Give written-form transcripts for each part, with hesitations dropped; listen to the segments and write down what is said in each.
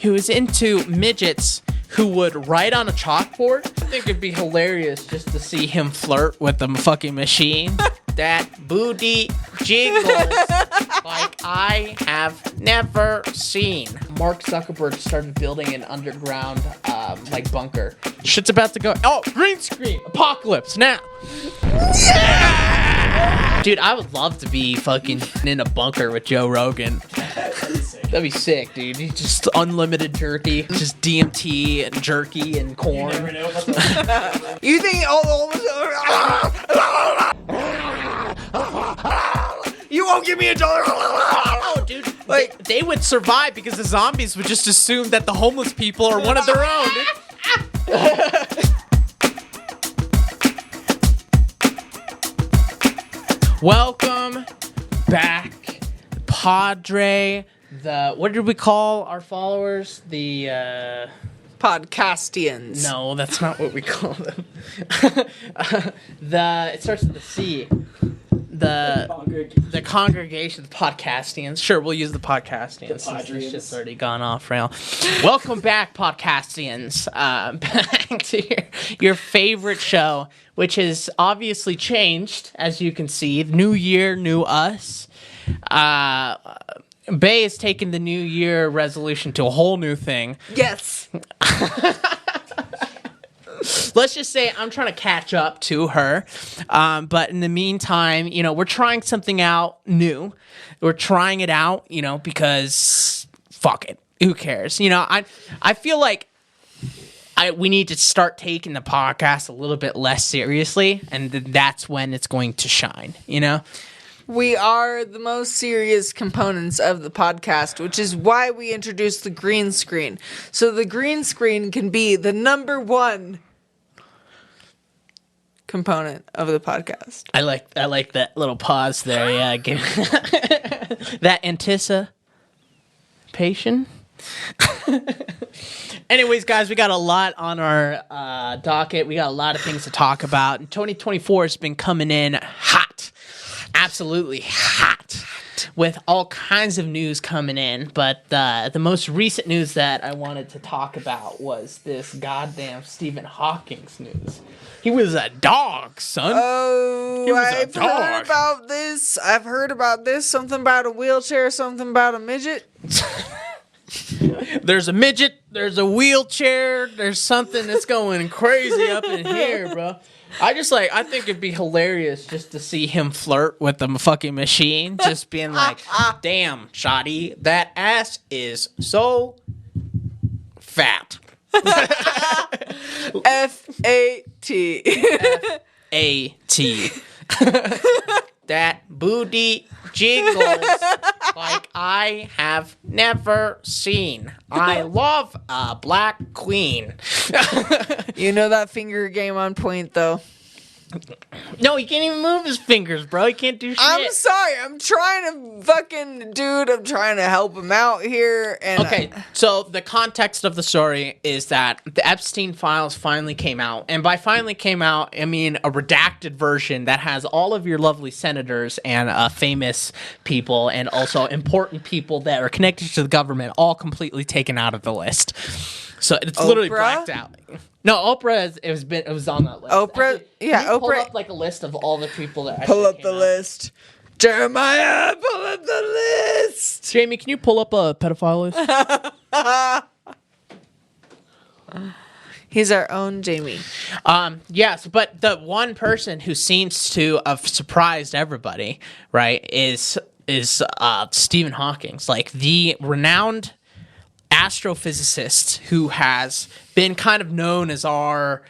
who's into midgets who would write on a chalkboard. I think it'd be hilarious just to see him flirt with the fucking machine. That booty jiggles like I have never seen. Mark Zuckerberg started building an underground bunker. Shit's about to go. Oh, green screen. Apocalypse now. Yeah! Dude, I would love to be fucking in a bunker with Joe Rogan. That'd be sick, dude. Just unlimited jerky. Just DMT and jerky and corn. You never know about the You think you won't give me $1? Oh, dude. Like they would survive because the zombies would just assume that the homeless people are one of their own. Welcome back, PodDre. What did we call our followers? The Podcastians. No, that's not what we call them. It starts with the C. The congregation, the Podcastians. Sure, we'll use the Podcastians. This shit's already gone off rail. Welcome back, Podcastians. Back to your favorite show, which has obviously changed, as you can see. New year, new us. Bay has taken the New Year resolution to a whole new thing. Yes. Let's just say I'm trying to catch up to her. But in the meantime, we're trying something out new. We're trying it out, because fuck it. Who cares? I feel like we need to start taking the podcast a little bit less seriously, and that's when it's going to shine, We are the most serious components of the podcast, which is why we introduced the green screen. So the green screen can be the number one component of the podcast. I like that little pause there. Yeah, that anticipation. Anyways, guys, we got a lot on our docket. We got a lot of things to talk about. 2024 has been coming in hot. Absolutely hot, with all kinds of news coming in. But the most recent news that I wanted to talk about was this goddamn Stephen Hawking's news. He was a dog, son. Oh, I've heard about this. Something about a wheelchair, something about a midget. There's a midget, there's a wheelchair, there's something that's going crazy up in here, bro. I think it'd be hilarious just to see him flirt with the fucking machine, just being like, damn, shoddy, that ass is so fat. F-A-T. F-A-T. That booty jiggles like I have never seen. I love a black queen. You know that finger game on point, though. No, he can't even move his fingers, bro. He can't do shit. I'm sorry. I'm trying to help him out here. And okay, so the context of the story is that the Epstien files finally came out. And by finally came out, I mean a redacted version that has all of your lovely senators and famous people and also important people that are connected to the government all completely taken out of the list. So it's literally blacked out. No, Oprah it was on that list. Oprah, actually, Oprah. Pull up like a list of all the people that pull up the list. Jeremiah, pull up the list. Jamie, can you pull up a pedophile list? He's our own Jamie. Yes, but the one person who seems to have surprised everybody, right, is Stephen Hawking, like the renowned astrophysicist who has been kind of known as our,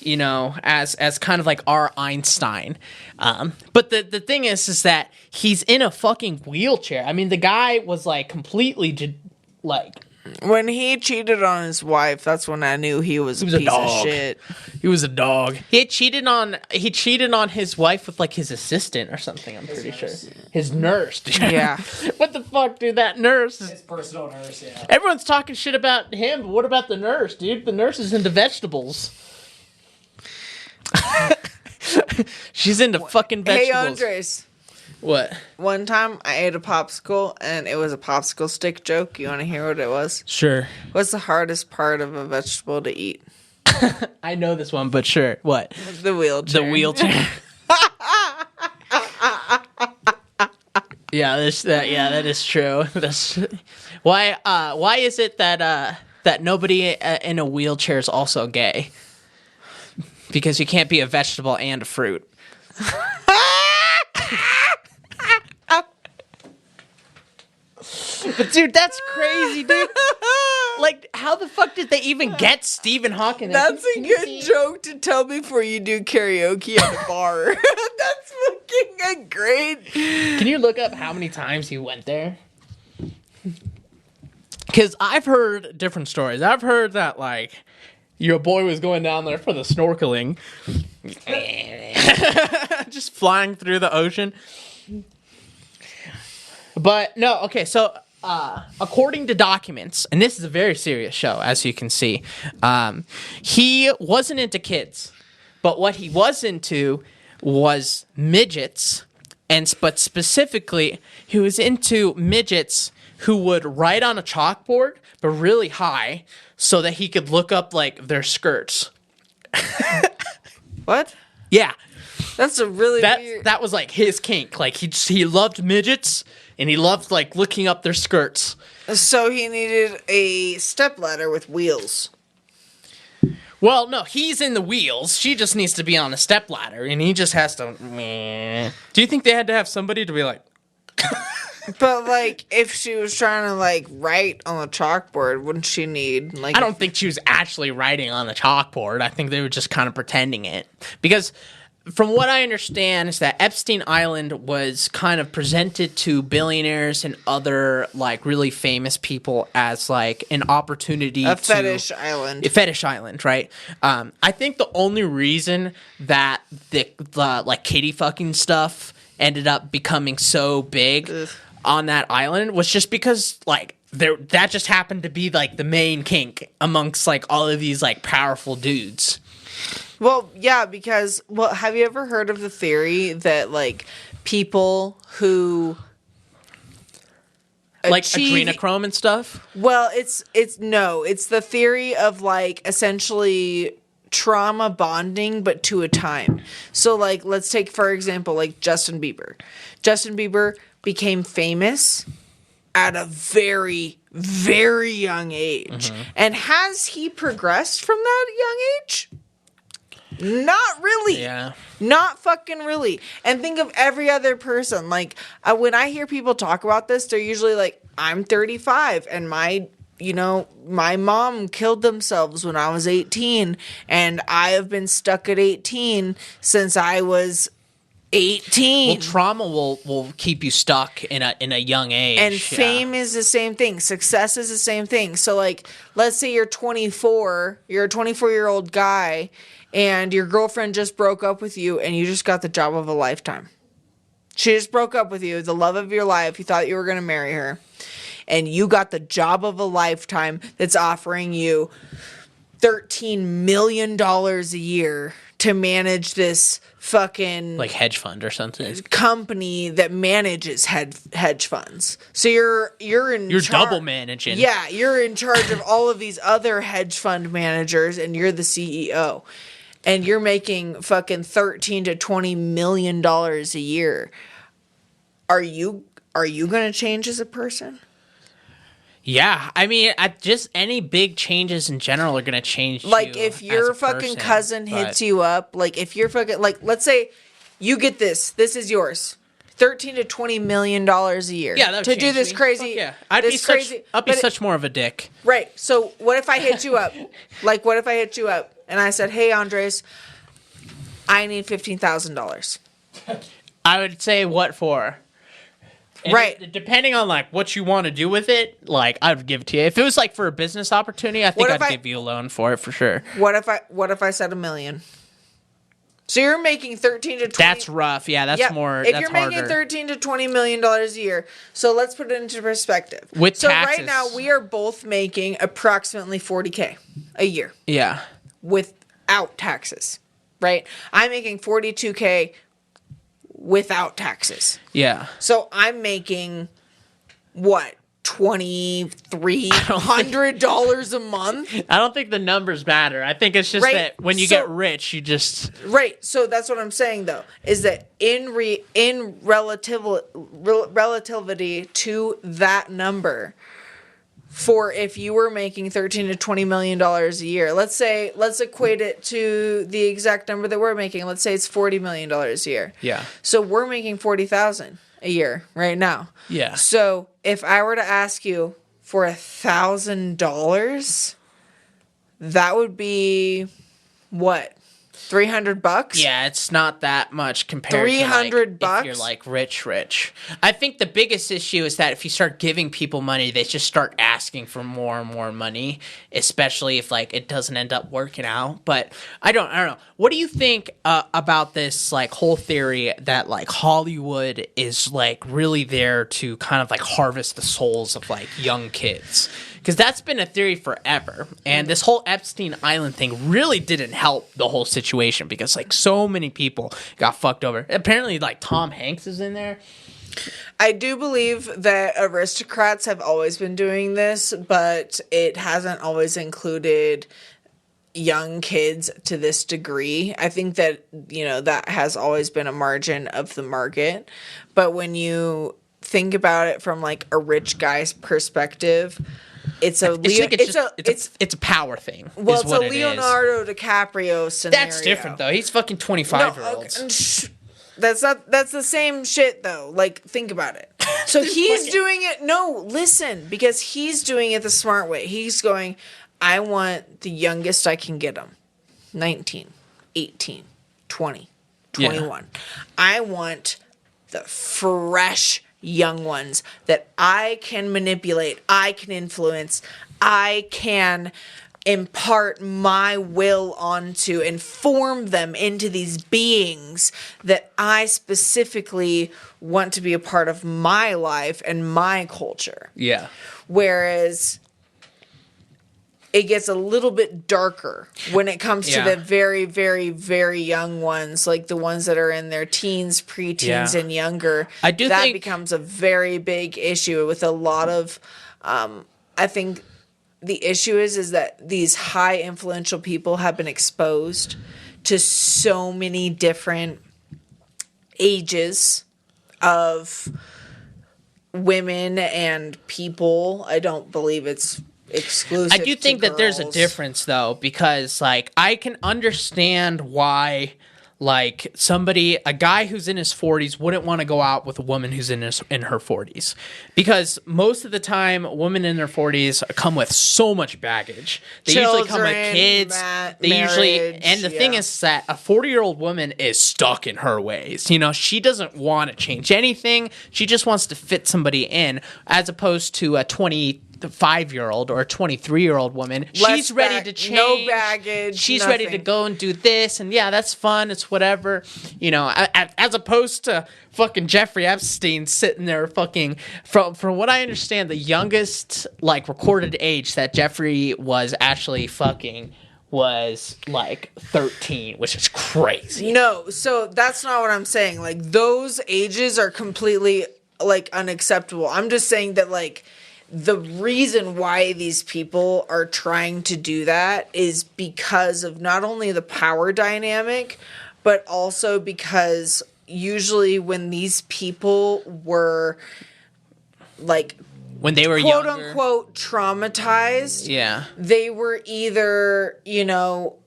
as kind of like our Einstein. But the thing is that he's in a fucking wheelchair. I mean, the guy was like completely when he cheated on his wife, that's when I knew he was a piece of shit. He was a dog. He cheated on his wife with like his assistant or something, I'm pretty sure. His nurse. Yeah. What the fuck, dude? That nurse is... His personal nurse, yeah. Everyone's talking shit about him, but what about the nurse, dude? The nurse is into vegetables. She's into fucking vegetables. Hey, Andres. What? One time I ate a popsicle and it was a popsicle stick joke. You want to hear what it was? Sure. What's the hardest part of a vegetable to eat? I know this one, but sure. What? The wheelchair. The wheelchair. Yeah, that is true. That's why is it that nobody in a wheelchair is also gay? Because you can't be a vegetable and a fruit. But dude, that's crazy, dude. Like, how the fuck did they even get Stephen Hawking? That's a good joke to tell before you do karaoke at a bar. That's fucking great. Can you look up how many times he went there? Because I've heard different stories. I've heard that, like, your boy was going down there for the snorkeling. Just flying through the ocean. But, no, okay, so... according to documents, and this is a very serious show, as you can see, he wasn't into kids, but what he was into was midgets, but specifically, he was into midgets who would write on a chalkboard, but really high, so that he could look up, like, their skirts. What? Yeah. That's a really weird... That was, like, his kink. Like, he loved midgets, and he loved, like, looking up their skirts. So he needed a stepladder with wheels. Well, no, he's in the wheels. She just needs to be on a stepladder, and he just has to... Do you think they had to have somebody to be like... But, like, if she was trying to, like, write on the chalkboard, wouldn't she need, like... I don't think she was actually writing on the chalkboard. I think they were just kind of pretending it. Because... From what I understand is that Epstien Island was kind of presented to billionaires and other, like, really famous people as, like, an opportunity A fetish island. A fetish island, right? I think the only reason that the like, kitty fucking stuff ended up becoming so big on that island was just because, like, that just happened to be, like, the main kink amongst, like, all of these, like, powerful dudes. Well, yeah, because, have you ever heard of the theory that, like, people who... Like adrenochrome and stuff? Well, it's the theory of, like, essentially trauma bonding, but to a time. So, like, let's take, for example, like, Justin Bieber. Justin Bieber became famous at a very, very young age. Mm-hmm. And has he progressed from that young age? Not really. Yeah. Not fucking really. And think of every other person. Like, when I hear people talk about this, they're usually like, I'm 35 and my mom killed themselves when I was 18 and I have been stuck at 18 since I was 18. Well, trauma will keep you stuck in a young age. And fame is the same thing. Success is the same thing. So, like, let's say you're 24, you're a 24-year-old guy, and your girlfriend just broke up with you, and you just got the job of a lifetime. She just broke up with you, the love of your life. You thought you were going to marry her. And you got the job of a lifetime that's offering you $13 million a year to manage this fucking... like hedge fund or something. Company that manages hedge funds. So you're double managing. Yeah, you're in charge of all of these other hedge fund managers, and you're the CEO. And you're making fucking $13 to $20 million a year. Are you going to change as a person? Yeah, I mean, just any big changes in general are going to change. Like, you if your as a fucking person, cousin hits you up, like, if you're fucking, like, let's say you get this is yours. $13 to $20 million a year. Yeah, that would to do change this me. crazy. Fuck yeah, I'd be such more of a dick. Right. So what if I hit you up? Like, what if I hit you up and I said, "Hey, Andres, I need $15,000." I would say what for? And right. Depending on, like, what you want to do with it, like, I would give it to you. If it was, like, for a business opportunity, I think I'd give you a loan for it for sure. What if I said $1 million? So you're making 13 to 20. That's rough. Yeah, that's more. If that's you're harder. making 13 to 20 million dollars a year, so let's put it into perspective. With taxes. Right now we are both making approximately $40K a year. Yeah. Without taxes, right? I'm making $42K without taxes. Yeah. So I'm making what, $2,300 a month? I don't think the numbers matter. I think it's just that when you get rich, you just... Right. So that's what I'm saying, though, is that in relativity to that number, for if you were making $13 to $20 million a year, let's equate it to the exact number that we're making. Let's say it's $40 million a year. Yeah. So we're making $40,000 a year right now. Yeah. So if I were to ask you for $1,000, that would be what? $300? Yeah, it's not that much compared to $300 if you're like rich. I think the biggest issue is that if you start giving people money, they just start asking for more and more money, especially if like it doesn't end up working out. But I don't know. What do you think about this like whole theory that like Hollywood is like really there to kind of like harvest the souls of like young kids? Because that's been a theory forever. And this whole Epstein Island thing really didn't help the whole situation because, like, so many people got fucked over. Apparently, like, Tom Hanks is in there. I do believe that aristocrats have always been doing this, but it hasn't always included young kids to this degree. I think that, you know, that has always been a margin of the market. But when you think about it from, like, a rich guy's perspective... It's a power thing. Well, it's a Leonardo DiCaprio scenario. That's different though. He's fucking 25-year-olds. That's the same shit though. Like, think about it. So he's doing it. No, listen, because he's doing it the smart way. He's going, I want the youngest I can get him. 19, 18, 20, 21. Yeah. I want the fresh young ones that I can manipulate, I can influence, I can impart my will onto and form them into these beings that I specifically want to be a part of my life and my culture. Yeah. Whereas it gets a little bit darker when it comes to the very, very, very young ones, like the ones that are in their teens, preteens, and younger. That becomes a very big issue with a lot of, I think the issue is that these high influential people have been exposed to so many different ages of women and people. I don't believe it's exclusive. I do think that there's a difference though, because like I can understand why like a guy who's in his 40s wouldn't want to go out with a woman who's in her 40s, because most of the time women in their 40s come with so much baggage. They usually come with kids. The thing is that a 40-year-old woman is stuck in her ways. You know, she doesn't want to change anything. She just wants to fit somebody in, as opposed to a 25-year-old or a 23-year-old woman. She's ready to change. No baggage. She's ready to go and do this, and yeah, that's fun. It's whatever, you know. As opposed to fucking Jeffrey Epstein sitting there fucking. From what I understand, the youngest like recorded age that Jeffrey was actually fucking was like 13, which is crazy. No, so that's not what I'm saying. Like, those ages are completely like unacceptable. I'm just saying that like. The reason why these people are trying to do that is because of not only the power dynamic, but also because usually when these people were like when they were quote younger, unquote traumatized, they were either, you know,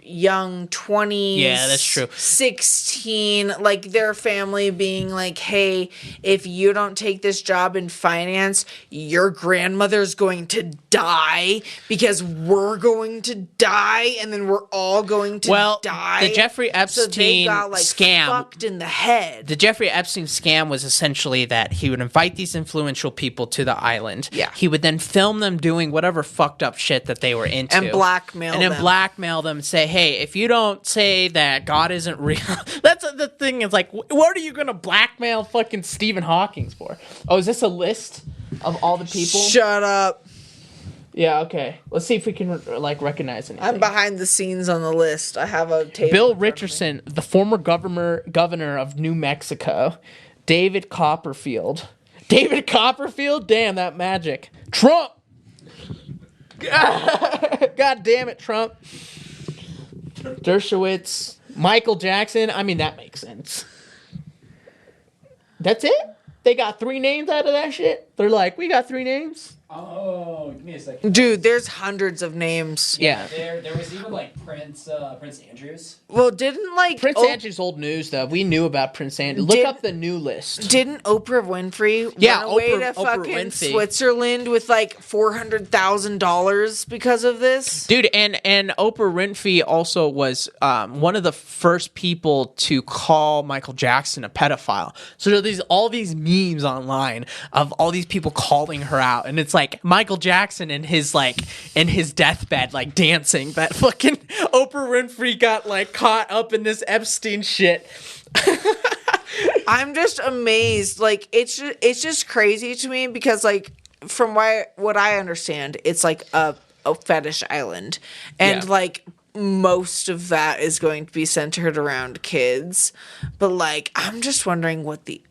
young 20s, yeah, that's true, 16, like their family being like, hey, if you don't take this job in finance, your grandmother's going to die because we're going to die, and then we're all going to die. The Jeffrey Epstein so they got, like, scam, fucked in the head. The Jeffrey Epstein scam was essentially that he would invite these influential people to the island. Yeah. He would then film them doing whatever fucked up shit that they were into. And blackmail them and say, hey, if you don't say that God isn't real, that's the thing. Is like, what are you going to blackmail fucking Stephen Hawking for? Oh, is this a list of all the people? Shut up. Yeah, okay. Let's see if we can like recognize anything. I'm behind the scenes on the list. I have a table. Bill Richardson, the former governor of New Mexico. David Copperfield. David Copperfield? Damn, that magic. Trump! God damn it, Trump. Dershowitz. Michael Jackson. I mean, that makes sense. That's it? They got 3 names out of that shit? They're like, we got 3 names? Oh, give me a second. Dude, there's hundreds of names. Yeah. There was even like Prince Andrews. Well, didn't like Prince Andrew's old news, though. We knew about Prince Andrew. Look up the new list. Didn't Oprah Winfrey run away to fucking Switzerland with like $400,000 because of this? Dude, and Oprah Winfrey also was one of the first people to call Michael Jackson a pedophile. So there's all these memes online of all these people calling her out, and it's like Michael Jackson in his deathbed, like dancing. That fucking Oprah Winfrey got like caught up in this Epstien shit. I'm just amazed. Like it's just crazy to me because like from what I understand, it's like a fetish island, and like most of that is going to be centered around kids. But like I'm just wondering what the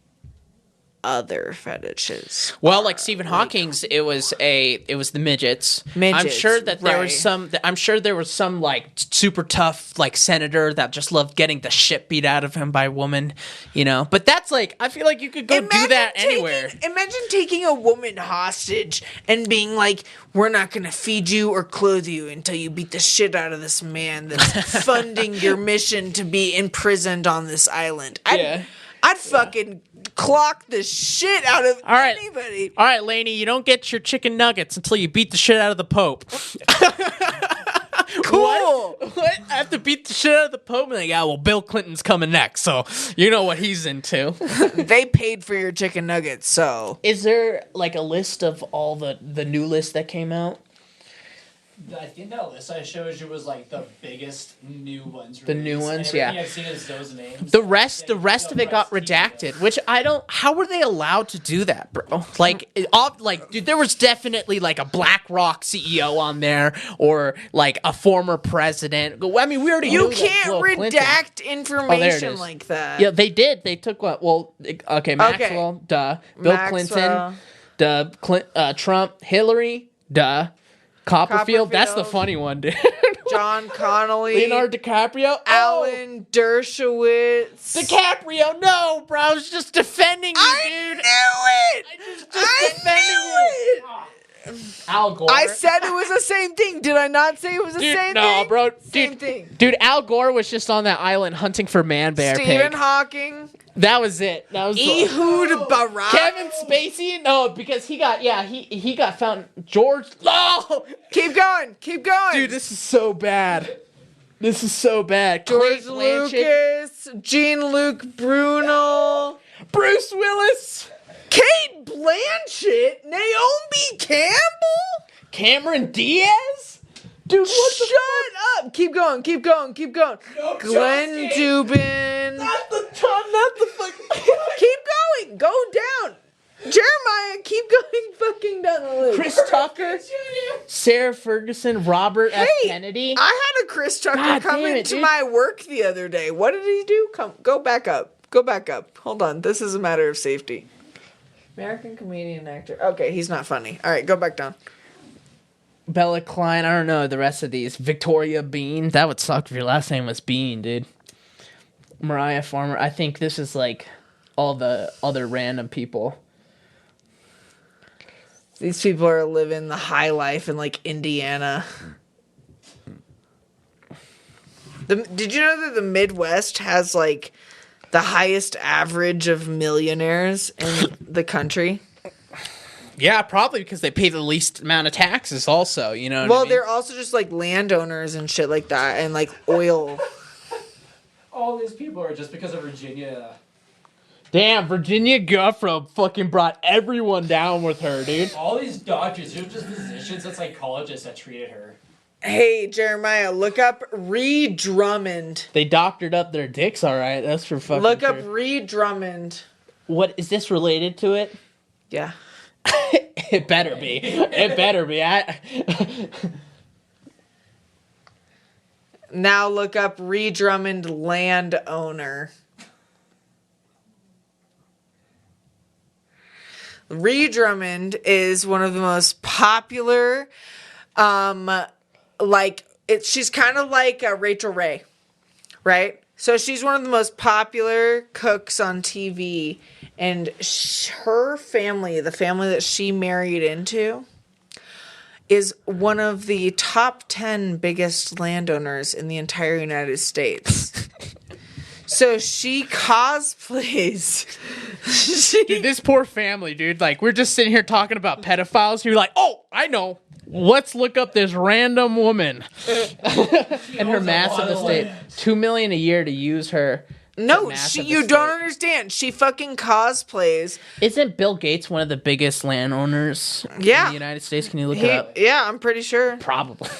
other fetishes. Well, like Stephen Hawking's, it was the midgets. I'm sure that there was some. I'm sure there was some like super tough like senator that just loved getting the shit beat out of him by a woman, you know. But that's like I feel like you could do that anywhere. Imagine taking a woman hostage and being like, "We're not gonna feed you or clothe you until you beat the shit out of this man that's funding your mission to be imprisoned on this island." I'd fucking clock the shit out of anybody. All right, Lainey, you don't get your chicken nuggets until you beat the shit out of the Pope. Cool. What? I have to beat the shit out of the Pope? And like, yeah, well, Bill Clinton's coming next, so you know what he's into. They paid for your chicken nuggets, so. Is there like a list of all the new lists that came out? I think that list I showed you was like the biggest new ones. The new ones, yeah. I've seen is those names. The rest of it got redacted, which I don't. How were they allowed to do that, bro? Like, dude, there was definitely like a BlackRock CEO on there, or like a former president. I mean, we already you knew can't redact information like that. Yeah, they did. They took what? Well, okay, Maxwell, duh. Bill Clinton, duh. Trump, Hillary, duh. Copperfield, that's the funny one, dude. John Connolly. Leonardo DiCaprio. Alan Dershowitz. DiCaprio, no, bro. I was just defending you, dude. I knew it! I knew it! Al Gore. I said it was the same thing. Did I not say it was the same thing? No, bro. Same thing. Dude, Al Gore was just on that island hunting for man-bear pig. Stephen Hawking. That was it. That was Ehud Barak. Kevin Spacey? No, because he got found. George. No! Keep going. Dude, this is so bad. George Lucas, Jean-Luc Brunel, Bruce Willis, Kate Blanchett, Naomi Campbell, Cameron Diaz. Dude, Shut up! Keep going. No, Glenn Dubin. Not the fucking. Keep going. Go down. Jeremiah, keep going fucking down the list. Chris Tucker, Sarah Ferguson, Robert F. Kennedy. I had a Chris Tucker come into my work the other day. What did he do? Go back up. Hold on. This is a matter of safety. American comedian actor. Okay, he's not funny. All right, go back down. Bella Klein, I don't know the rest of these. Victoria Bean, that would suck if your last name was Bean, dude. Mariah Farmer, I think this is like all the other random people. These people are living the high life in like Indiana. Did you know that the Midwest has like the highest average of millionaires in the country? Yeah, probably because they pay the least amount of taxes also, you know what I mean? They're also just like landowners and shit like that, and like oil. All these people are just because of Virginia. Damn, Virginia Guffro fucking brought everyone down with her, dude. All these doctors, they're just physicians and psychologists that treated her. Hey, Jeremiah, look up Ree Drummond. They doctored up their dicks, all right. That's for fucking Look sure. up Ree Drummond. What, is this related to it? Yeah. It better be. It better be. Now look up Ree Drummond landowner. Ree Drummond is one of the most popular, she's kind of like Rachel Ray, right? So she's one of the most popular cooks on TV, and her family, the family that she married into, is one of the top 10 biggest landowners in the entire United States. So she cosplays. Dude, this poor family, dude. Like, we're just sitting here talking about pedophiles. You're like, oh, I know. Let's look up this random woman and her massive estate. $2 million a year to use her. No, you don't understand. She fucking cosplays. Isn't Bill Gates one of the biggest landowners in the United States? Can you look it up? Yeah, I'm pretty sure. Probably.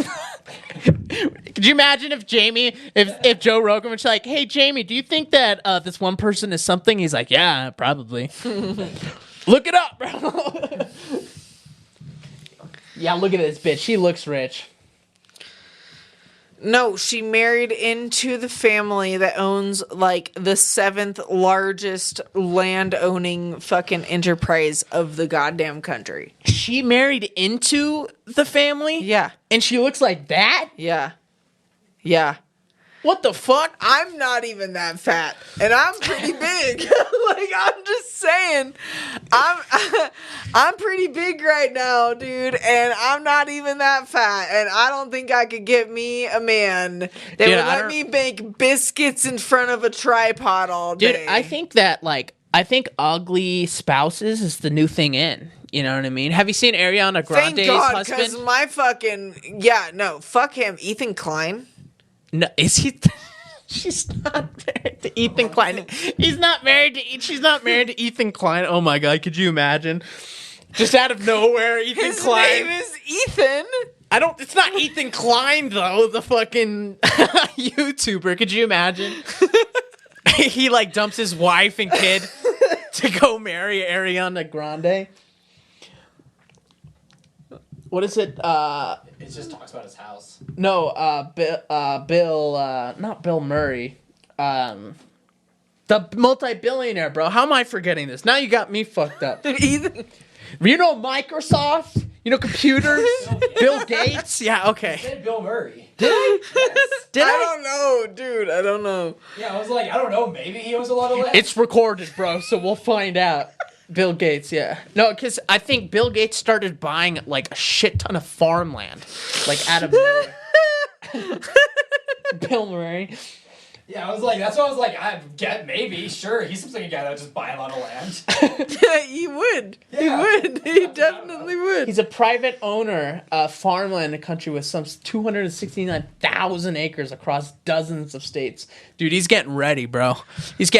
Could you imagine if if Joe Rogan was like, hey, Jamie, do you think that this one person is something? He's like, yeah, probably. Look it up, bro. Yeah, look at this bitch. She looks rich. No, she married into the family that owns like the 7th largest land owning fucking enterprise of the goddamn country. She married into the family? Yeah. And she looks like that? Yeah. Yeah. What the fuck? I'm not even that fat, and I'm pretty big. Like, I'm just saying, I'm pretty big right now, dude, and I'm not even that fat, and I don't think I could get me a man that would let me make biscuits in front of a tripod all day. Dude, I think ugly spouses is the new thing in. You know what I mean? Have you seen Ariana Grande's husband? Because my fucking fuck him, Ethan Klein. No, is he? She's not married to Ethan Klein. He's not married to. She's not married to Ethan Klein. Oh my god, could you imagine? Just out of nowhere, Ethan Klein. His name is Ethan. It's not Ethan Klein though. The fucking YouTuber. Could you imagine? He like dumps his wife and kid to go marry Ariana Grande. What is it? It just talks about his house. No, Bill, not Bill Murray. The multi-billionaire, bro. How am I forgetting this? Now you got me fucked up. Ethan. You know Microsoft? You know computers? Bill Gates? Yeah, okay. You said Bill Murray. Did I? Yes. Did I? don't know, dude. I don't know. Yeah, I was like, I don't know. Maybe he owns a lot of land. It's recorded, bro, so we'll find out. Bill Gates, yeah. No, because I think Bill Gates started buying like a shit ton of farmland, like out of nowhere. Bill Murray. Yeah, I was like, that's what I was like. I get maybe, sure. He seems like a guy that would just buy a lot of land. He would. Yeah. He would. He definitely would. He's a private owner of farmland in a country with some 269,000 acres across dozens of states. Dude, he's getting ready, bro.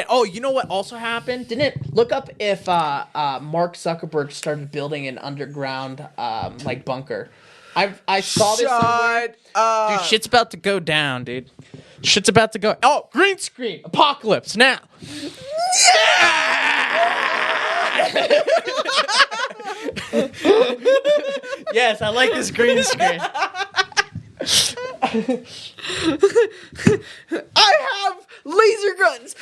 Oh, you know what also happened? Look up if Mark Zuckerberg started building an underground like bunker. I saw this somewhere. Dude, shit's about to go down, dude. Shit's about to go. Oh, green screen. Apocalypse now. Yes, I like this green screen. I have laser guns.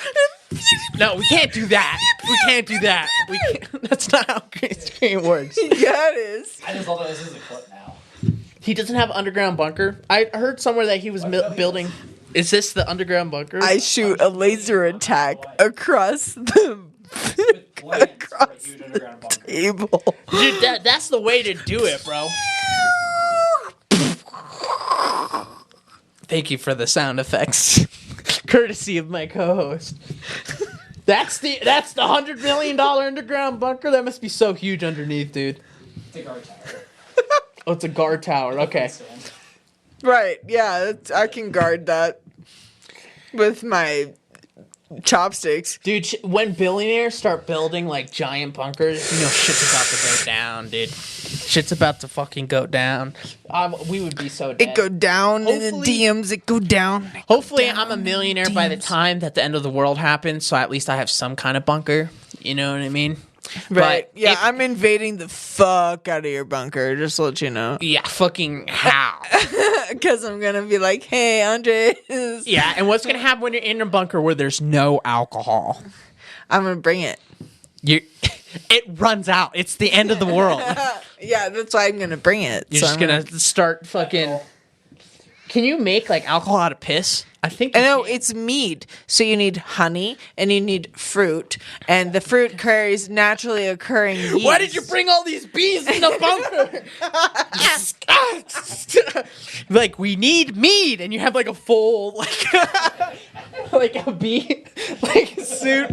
No, we can't do that. We can't do that. That's not how green screen works. Yeah, it is. I just love that this is a clip now. He doesn't have underground bunker. I heard somewhere that he was building. Is this the underground bunker? I shoot a laser attack across the Across huge underground bunker. table. Dude, that's the way to do it, bro. Thank you for the sound effects, courtesy of my co-host. That's the $100 million underground bunker. That must be so huge underneath, dude. It's a guard tower. Oh, it's a guard tower. Okay. Right, yeah, I can guard that with my chopsticks. Dude, when billionaires start building like giant bunkers, you know shit's about to go down, dude. Shit's about to fucking go down. We would be so dead. It go down in the DMs. It go down. Hopefully, I'm a millionaire by the time that the end of the world happens, so at least I have some kind of bunker. You know what I mean? Right. But Yeah, if- I'm invading the fuck out of your bunker, just to let you know. yeah, fucking how? Because I'm going to be like, hey, Andre. Yeah, and what's gonna happen when you're in a bunker where there's no alcohol? I'm going to bring it. It runs out. It's the end of the world. Yeah, that's why I'm going to bring it. You're So just I'm gonna start fucking. Can you make like alcohol out of piss? I think. I you know can. it's mead, so you need honey and you need fruit, and the fruit carries naturally occurring yeast. Why did you bring all these bees in the bunker? Like we need mead, and you have like a full like a bee like suit.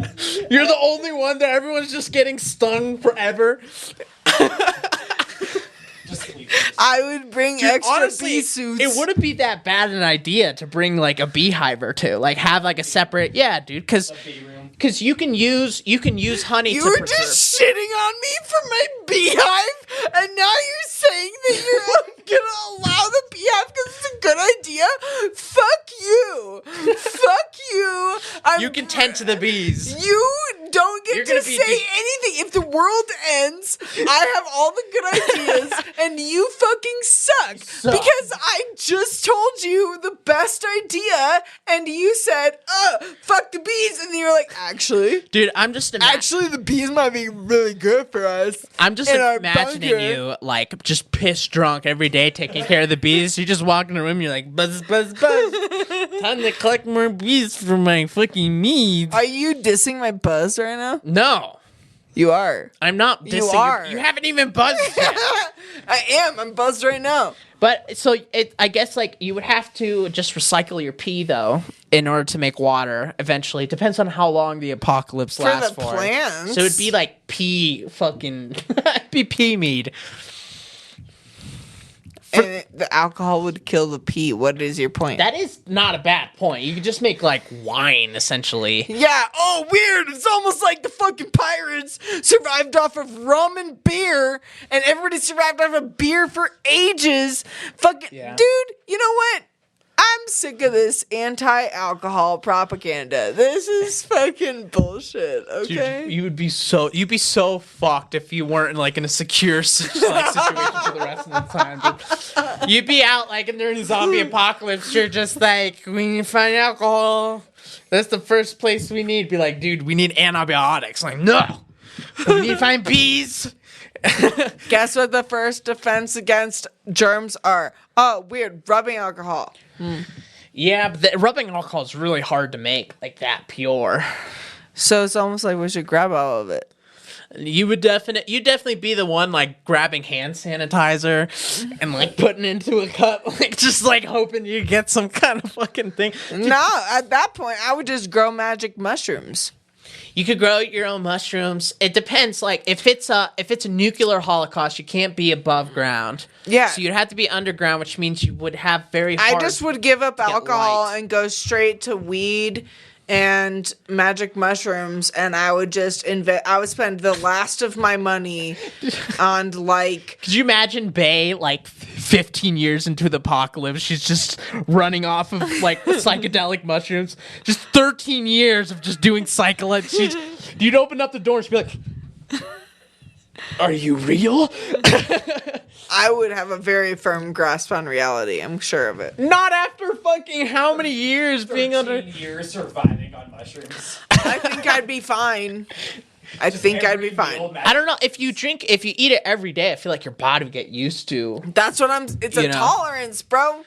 You're the only one that everyone's just getting stung forever. Just leave I would bring Dude, extra honestly, bee suits. it wouldn't be that bad an idea to bring like a beehive or two, like have like a separate, yeah, dude, because the bee room. you can use honey. You to were preserve. just shitting on me for my beehive, and now you're saying that you're gonna allow the beehive because it's a good idea? Fuck you! Fuck you! You can tend to the bees. You don't You're get gonna to be say anything. If the world ends, I have all the good ideas, and you fucking suck. Because I just told you the best idea, and you said, fuck the bees, and you were like, actually, Dude, I'm just the bees might be really good for us. I'm just in our imagining bunker. you like just piss drunk every day taking care of the bees. You just walk in the room, you're like buzz buzz buzz. Time to collect more bees for my fucking needs. Are you dissing my buzz right now? No, You are. I'm not dissing. are. You haven't even buzzed yet. I am. I'm buzzed right now. But so I guess like you would have to just recycle your pee though in order to make water. Eventually, it depends on how long the apocalypse lasts the for. plants. So it'd be like pee fucking pee mead. And the alcohol would kill the pee. What is your point? That is not a bad point. You could just make like wine essentially. Yeah, oh, weird. It's almost like the fucking pirates survived off of rum and beer, and everybody survived off of beer for ages. Fucking, Yeah. dude, you know what? I'm sick of this anti-alcohol propaganda. This is fucking bullshit, okay? Dude, you'd be so fucked if you weren't like in a secure situation for the rest of the time. Dude. You'd be out like in during the zombie apocalypse. You're just like, we need to find alcohol. That's the first place we need. Be like, dude, we need antibiotics. Like, no, we need to find bees. Guess what the first defense against germs are? Oh, weird, rubbing alcohol. Yeah, but the rubbing alcohol is really hard to make like that pure. So it's almost like we should grab all of it. You'd definitely be the one like grabbing hand sanitizer and like putting it into a cup, like just like hoping you get some kind of fucking thing. No, at that point, I would just grow magic mushrooms. You could grow your own mushrooms. It depends. Like if it's a nuclear holocaust, you can't be above ground. Yeah. So you'd have to be underground, which means you would have very hard. I just would give up alcohol light. and go straight to weed and magic mushrooms, and I would just I would spend the last of my money on like. Could you imagine Bae like 15 years into the apocalypse? She's just running off of like psychedelic mushrooms. Just 13 years of just doing psychedelic. You'd open up the door and she'd be like, "Are you real?" I would have a very firm grasp on reality. I'm sure of it. Not after fucking how many years being under. 13 years surviving on mushrooms. I think I'd be fine. I think I'd be fine. I don't know if you eat it every day. I feel like your body would get used to. That's what I'm. It's You a know. tolerance, bro.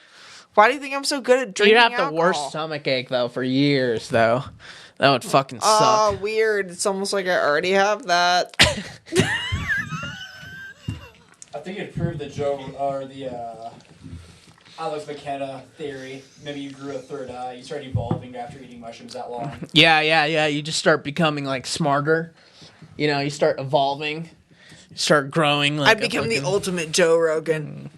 Why do you think I'm so good at drinking You'd have alcohol? the worst stomach ache though for years though. That would fucking suck. Oh, weird. It's almost like I already have that. I think it proved the Alex McKenna theory. Maybe you grew a third eye. You started evolving after eating mushrooms that long. Yeah. You just start becoming like smarter. You know, you start evolving. You start growing. Like I'd become the ultimate Joe Rogan.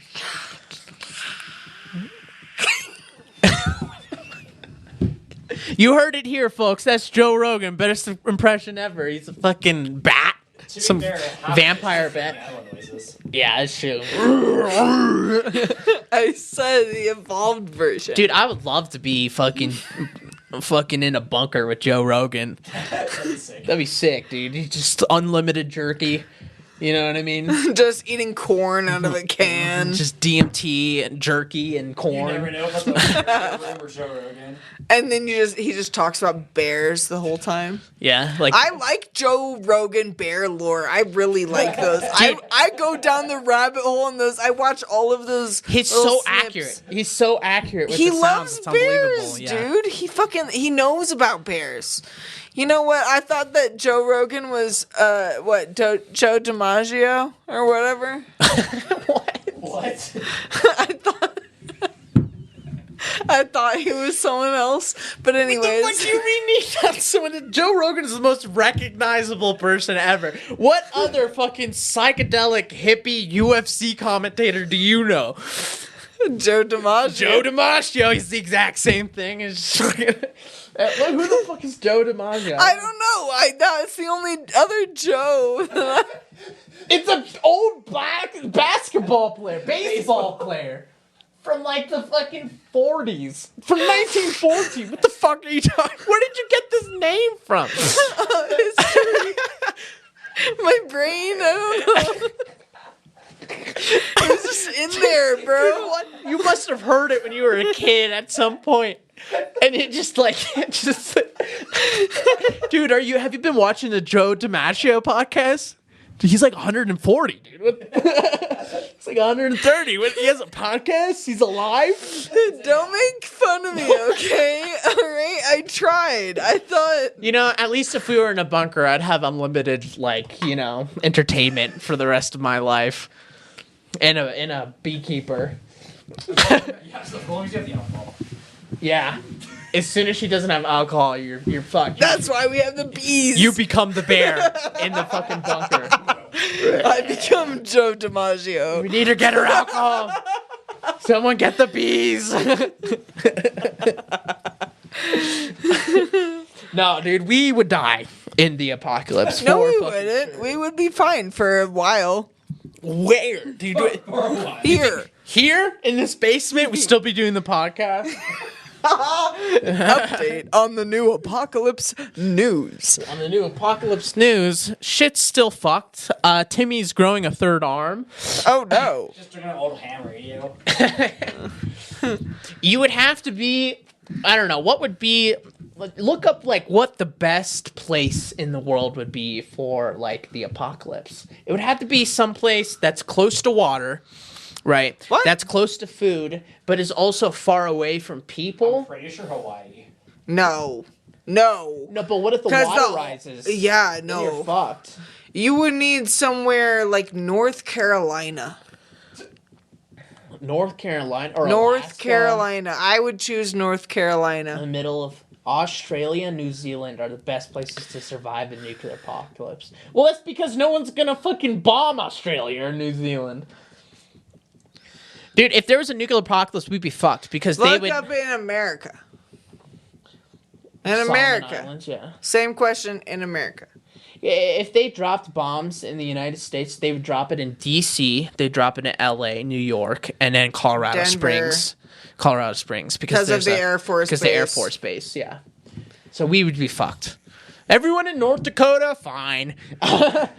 You heard it here, folks. That's Joe Rogan. Best impression ever. He's a fucking bat. To be Some fair, half vampire of it is bat. animal noises. Yeah, that's true. I said the evolved version. Dude, I would love to be fucking in a bunker with Joe Rogan. That'd be sick. That'd be sick, dude. Just unlimited jerky. You know what I mean? Just eating corn out of a can. Just DMT and jerky and corn. You never know about the Joe Rogan. And then he just talks about bears the whole time. Yeah, like I like Joe Rogan bear lore. I really like those. I go down the rabbit hole on those. I watch all of those. he's little so snips. accurate. He's so accurate with He the sounds. loves It's unbelievable. bears, Yeah. dude. He knows about bears. You know what? I thought that Joe Rogan was Joe DiMaggio or whatever. What? I thought he was someone else. But anyways, What do you mean he's not someone? Joe Rogan is the most recognizable person ever. What other fucking psychedelic hippie UFC commentator do you know? Joe DiMaggio. Joe DiMaggio. He's the exact same thing. It's just fucking, who the fuck is Joe DiMaggio? I don't know. That's the only other Joe. It's an old black basketball player, baseball player. From like the fucking 40s. From 1914. What the fuck are you talking? Where did you get this name from? My brain, I don't know. It was just in there, bro. What? You must have heard it when you were a kid at some point. And it just like, dude, have you been watching the Joe DiMaggio podcast? Dude, he's like 140, dude. He's like 130. He has a podcast? He's alive? Don't make fun of me, okay? All right, I tried. I thought. You know, at least if we were in a bunker, I'd have unlimited, like, you know, entertainment for the rest of my life. And a beekeeper. Yeah, so as long as you have the alcohol. Yeah. As soon as she doesn't have alcohol, you're fucked. That's why we have the bees. You become the bear in the fucking bunker. I become Joe DiMaggio. We need to get her alcohol. Someone get the bees. No, dude, we would die in the apocalypse. No, for we fucking wouldn't. sure. We would be fine for a while. Where? Dude, For a while. Here. here in this basement, we still be doing the podcast. Update on the new apocalypse news. On the new apocalypse news, shit's still fucked. Timmy's growing a third arm. Oh no. Just doing an old ham radio. You would have to be, I don't know, what would be, look up like what the best place in the world would be for like the apocalypse. It would have to be someplace that's close to water, right? What? That's close to food, but is also far away from I'm people. pretty sure Hawaii. No. No, but what if the 'Cause water rises? Yeah, Then you're no. fucked. You would need somewhere like North Carolina. North Carolina or North Alaska, Carolina. I would choose North in Carolina. the middle of Australia and New Zealand are the best places to survive a nuclear apocalypse. Well, that's because no one's gonna fucking bomb Australia or New Zealand. Dude, if there was a nuclear apocalypse, we'd be fucked because they Look would. up in America. In Solomon America. Islands, yeah. Same question in America. If they dropped bombs in the United States, they would drop it in D.C., they'd drop it in L.A., New York, and then Colorado Denver. Springs. Colorado Springs. Because of there's the Air Force Because the Air Base. Force Base, yeah. So we would be fucked. Everyone in North Dakota, fine. There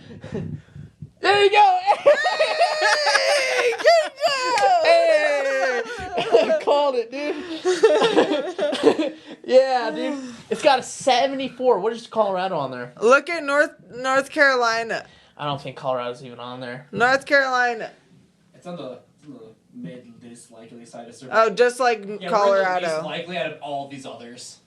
you go. Hey, good job! Hey! Called it, dude. Yeah, dude. It's got a 74. What is Colorado on there? Look at North Carolina. I don't think Colorado's even on there. North Carolina. It's on the mid least likely side of survival. Oh, just like Yeah, we're the least Colorado. likely out of all these others.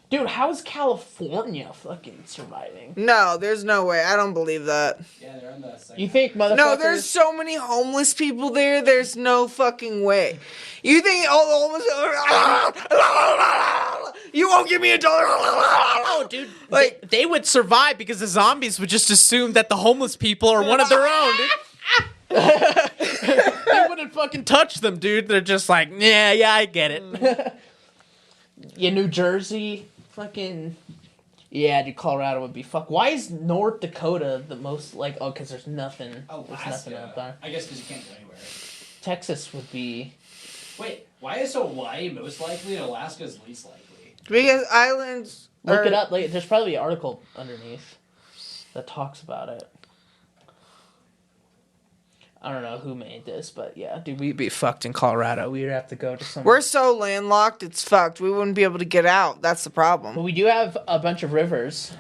Dude, how is California fucking surviving? No, there's no way. I don't believe that. Yeah, they're on the second. You think motherfuckers... No, there's so many homeless people there. There's no fucking way. You think all the homeless... You won't give me $1. Oh, dude. Like- they would survive because the zombies would just assume that the homeless people are one of their own, dude. They wouldn't fucking touch them, dude. They're just like, yeah, I get it. Yeah, New Jersey, fucking... Yeah, dude, Colorado would be fuck. Why is North Dakota the most, like... Oh, because there's nothing. There's nothing out there. I guess because you can't go anywhere. Texas would be... Wait, why is Hawaii most likely and Alaska's least likely? Because islands Look are- it up. Like, there's probably an article underneath. that talks about it. I don't know who made this, but yeah, dude, we'd be fucked in Colorado. We'd have to go to some. We're so landlocked, it's fucked. We wouldn't be able to get out. That's the problem. But we do have a bunch of rivers.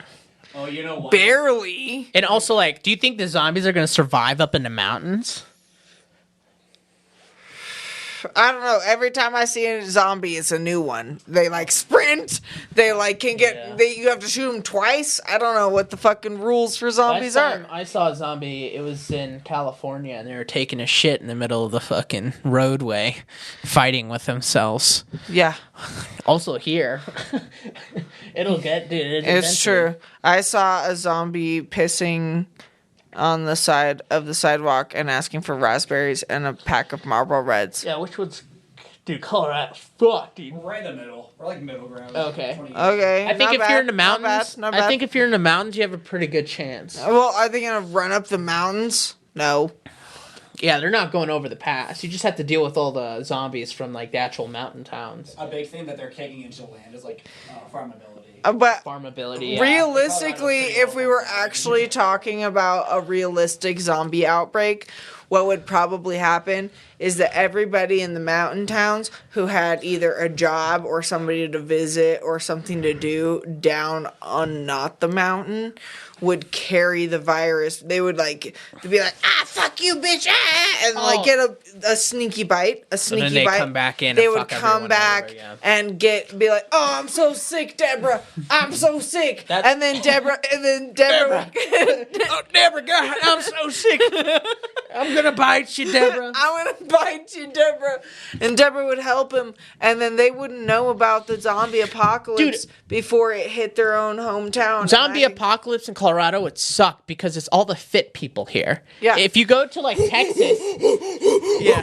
Oh, you know what? Barely. And also, like, do you think the zombies are going to survive up in the mountains? I don't know. Every time I see a zombie, it's a new one. They like sprint. They like can get. Yeah. You have to shoot them twice. I don't know what the fucking rules for zombies are. I saw a zombie. It was in California, and they were taking a shit in the middle of the fucking roadway, fighting with themselves. Yeah, Also here, it'll get, dude. it's true. I saw a zombie pissing on the side of the sidewalk and asking for raspberries and a pack of Marlboro Reds. Yeah, which one's, dude? Colorado, fuck, dude. We're right in the middle. We're like middle ground. Okay. 20 Okay. I think not if bad, you're in the not mountains, bad, not bad. I think if you're in the mountains, you have a pretty good chance. Well, are they gonna run up the mountains? No. Yeah, they're not going over the pass. You just have to deal with all the zombies from like the actual mountain towns. A big thing that they're kicking into land is like farmability. But Farmability. Yeah. realistically, if we were actually talking about a realistic zombie outbreak, what would probably happen is that everybody in the mountain towns who had either a job or somebody to visit or something to do down on not the mountain would carry the virus. They would like to be like, fuck you, bitch, and like get a sneaky bite, then they come back in They and would fuck come everyone back over again. and be like, oh, I'm so sick, Deborah. I'm so sick. And then Deborah Oh, Deborah, God, I'm so sick. I'm gonna bite you, Deborah. I'm gonna bite you, Deborah. And Deborah would help him, and then they wouldn't know about the zombie apocalypse before it hit their own hometown. Zombie apocalypse in Colorado would suck because it's all the fit people here. Yeah. If you go to like Texas, yeah,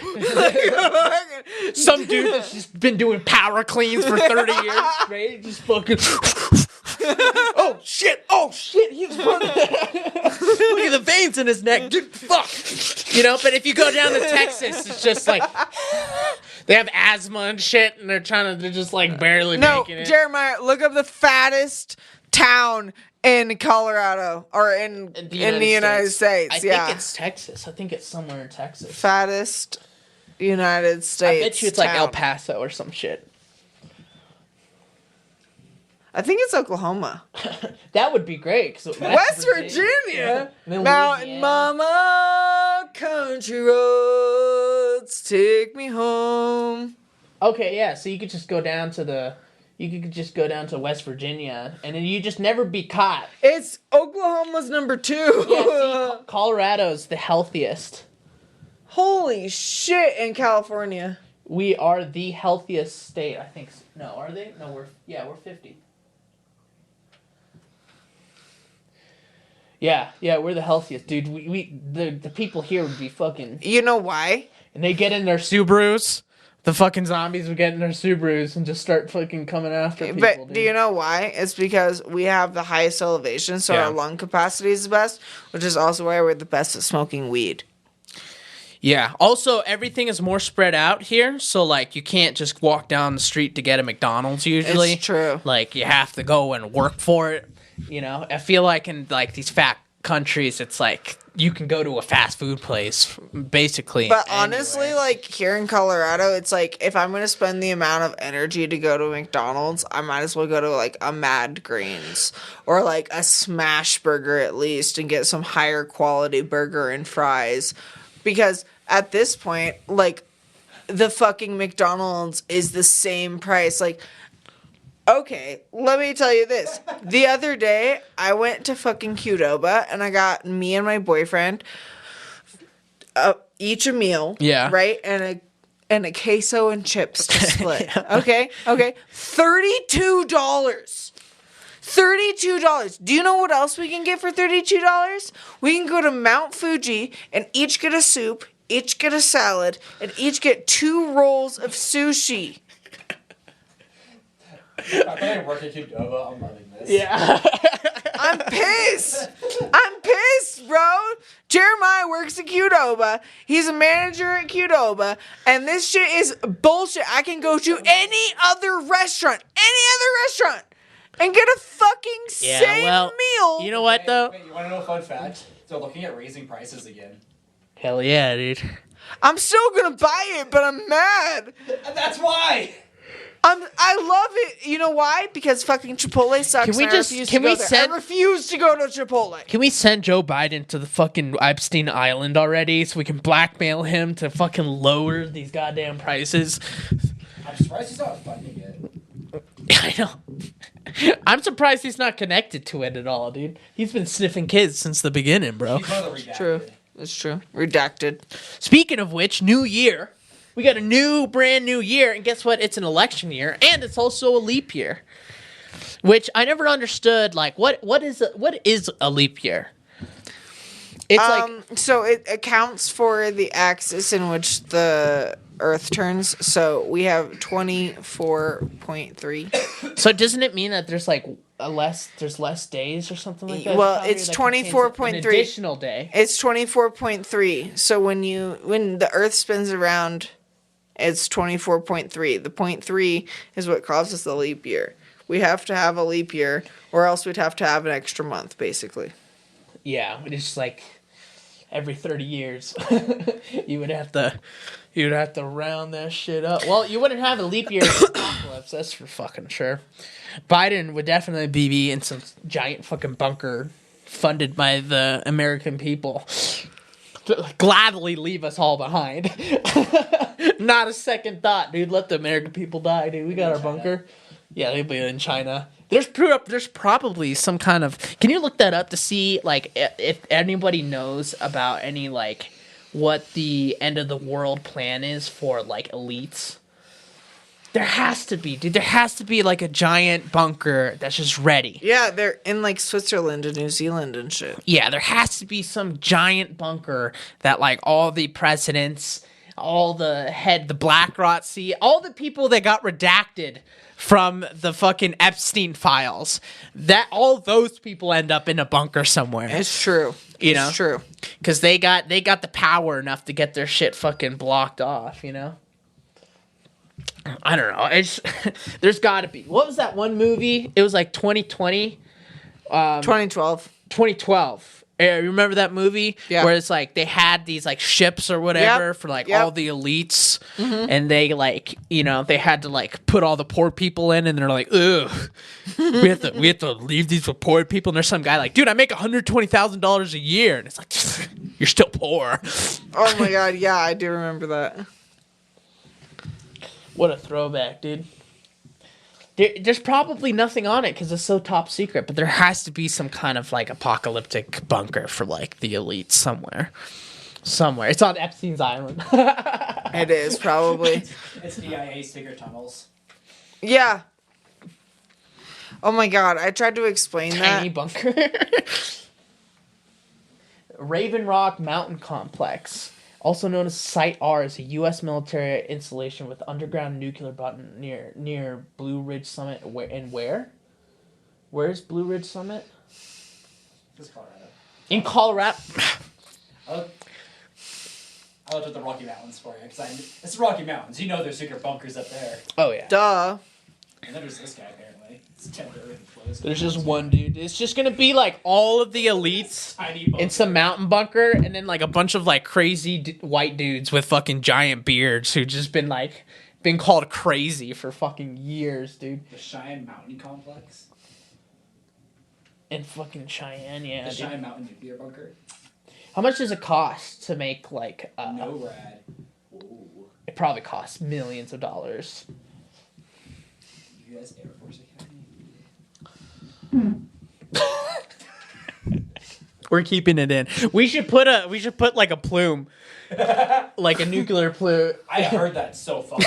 some dude that's just been doing power cleans for 30 years, right? Just fucking. Oh shit! He's running. Look at the veins in his neck, dude. Fuck. You know, but if you go down to Texas, it's just like they have asthma and shit, and they're just like barely making it. Jeremiah, look up the fattest town in Colorado or in the United States. I think it's Texas. I think it's somewhere in Texas. Fattest United States. I bet you it's like El Paso or some shit. I think it's Oklahoma. That would be great. West Virginia. Then Mountain Louisiana. Mama, country roads, take me home. Okay, yeah. So you could just go down to West Virginia, and then you just never be caught. It's Oklahoma's number 2. Yeah, see, Colorado's the healthiest. Holy shit! In California, We are the healthiest state, I think. No, are they? No, we're 50. Yeah, we're the healthiest, dude. The people here would be fucking. you know why? And they get in their Subarus. The fucking zombies would get in their Subarus and just start fucking coming after people. But dude. do you know why? It's because we have the highest elevation, so Yeah. our lung capacity is the best, which is also why we're the best at smoking weed. Yeah. Also, everything is more spread out here, so like you can't just walk down the street to get a McDonald's usually. It's true. Like you have to go and work for it. You know, I feel like in like these fat countries, it's like you can go to a fast food place basically. But honestly, anywhere. like here in Colorado, it's like if I'm gonna spend the amount of energy to go to McDonald's, I might as well go to like a Mad Greens or like a Smash Burger at least and get some higher quality burger and fries. Because at this point, like the fucking McDonald's is the same price. Like, okay, let me tell you this. The other day, I went to fucking Qdoba and I got me and my boyfriend each a meal. Yeah. Right? And a queso and chips to split. Okay? $32. $32. Do you know what else we can get for $32? We can go to Mount Fuji and each get a soup, each get a salad, and each get 2 rolls of sushi. I thought I work at Qdoba. I'm loving this. Yeah. I'm pissed. I'm pissed, bro. Jeremiah works at Qdoba. He's a manager at Qdoba. And this shit is bullshit. I can go to any other restaurant. and get a fucking same meal. You know what, though? Wait, you want to know a fun fact? They're looking at raising prices again. Hell yeah, dude. I'm still gonna buy it, but I'm mad. And that's why! I love it. You know why? Because fucking Chipotle sucks. Can we and just- I refuse can to we go there. send- I refuse to go to Chipotle. Can we send Joe Biden to the fucking Epstien Island already so we can blackmail him to fucking lower these goddamn prices? I'm surprised he's not funding it. I know. I'm surprised he's not connected to it at all, dude. He's been sniffing kids since the beginning, bro. He's one of the redacted. True. It's true. Redacted. Speaking of which, new year. We got a brand new year, and guess what? It's an election year, and it's also a leap year. Which I never understood, like, what is a leap year? It's like... So it accounts for the axis in which the Earth turns. So we have 24.3. So doesn't it mean that there's, like, there's less days or something like that? Well, it's 24.3. An additional day. It's 24.3. So when the Earth spins around, it's 24.3. The 0.3 is what causes the leap year. We have to have a leap year, or else we'd have to have an extra month, basically. Yeah, it's just like every 30 years, you would have to round that shit up. Well, you wouldn't have a leap year apocalypse, that's for fucking sure. Biden would definitely be in some giant fucking bunker funded by the American people to gladly leave us all behind. Not a second thought, dude. Let the American people die, dude. We got our bunker. Yeah, they'll be in China. There's probably some kind of... Can you look that up to see, like, if anybody knows about any, like, what the end of the world plan is for, like, elites? There has to be, dude. There has to be, like, a giant bunker that's just ready. Yeah, they're in, like, Switzerland and New Zealand and shit. Yeah, there has to be some giant bunker that, like, all the presidents, all the BlackRock, all the people that got redacted from the fucking Epstein files, that all those people end up in a bunker somewhere. It's true. It's true. Because they got the power enough to get their shit fucking blocked off, you know? I don't know. There's gotta be. What was that one movie? It was like 2020? 2012. 2012. You remember that movie? Yeah. Where it's like they had these like ships or whatever for like all the elites, and they like, you know, they had to like put all the poor people in, and they're like, ugh, we have to leave these with poor people. And there's some guy like, dude, I make $120,000 a year, and it's like, you're still poor. Oh my god, yeah, I do remember that. What a throwback, dude. There's probably nothing on it because it's so top secret, but there has to be some kind of like apocalyptic bunker for like the elites somewhere. It's on Epstein's Island. It is, probably. It's DIA secret tunnels. Yeah. Oh my god, I tried to explain Tiny that. bunker. Raven Rock Mountain Complex, also known as Site R, is a U.S. military installation with underground nuclear button near Blue Ridge Summit. Where? Where's Blue Ridge Summit? This is Colorado. In Colorado. I looked at the Rocky Mountains for you, because it's the Rocky Mountains. You know there's secret bunkers up there. Oh, yeah. Duh. And then there's this guy, apparently. It's temporary enclosed. There's just one dude. It's just gonna be like all of the elites Tiny bunker. in some mountain bunker, and then like a bunch of like crazy white dudes with fucking giant beards who just been called crazy for fucking years, dude. The Cheyenne Mountain Complex. In fucking Cheyenne, yeah. The Dude. Cheyenne Mountain Nuclear Bunker. How much does it cost to make like? No rad. Ooh. It probably costs millions of dollars. U.S. Air Force Academy. We're keeping it in. We should put like a plume, like a nuclear plume. I heard that so fucking.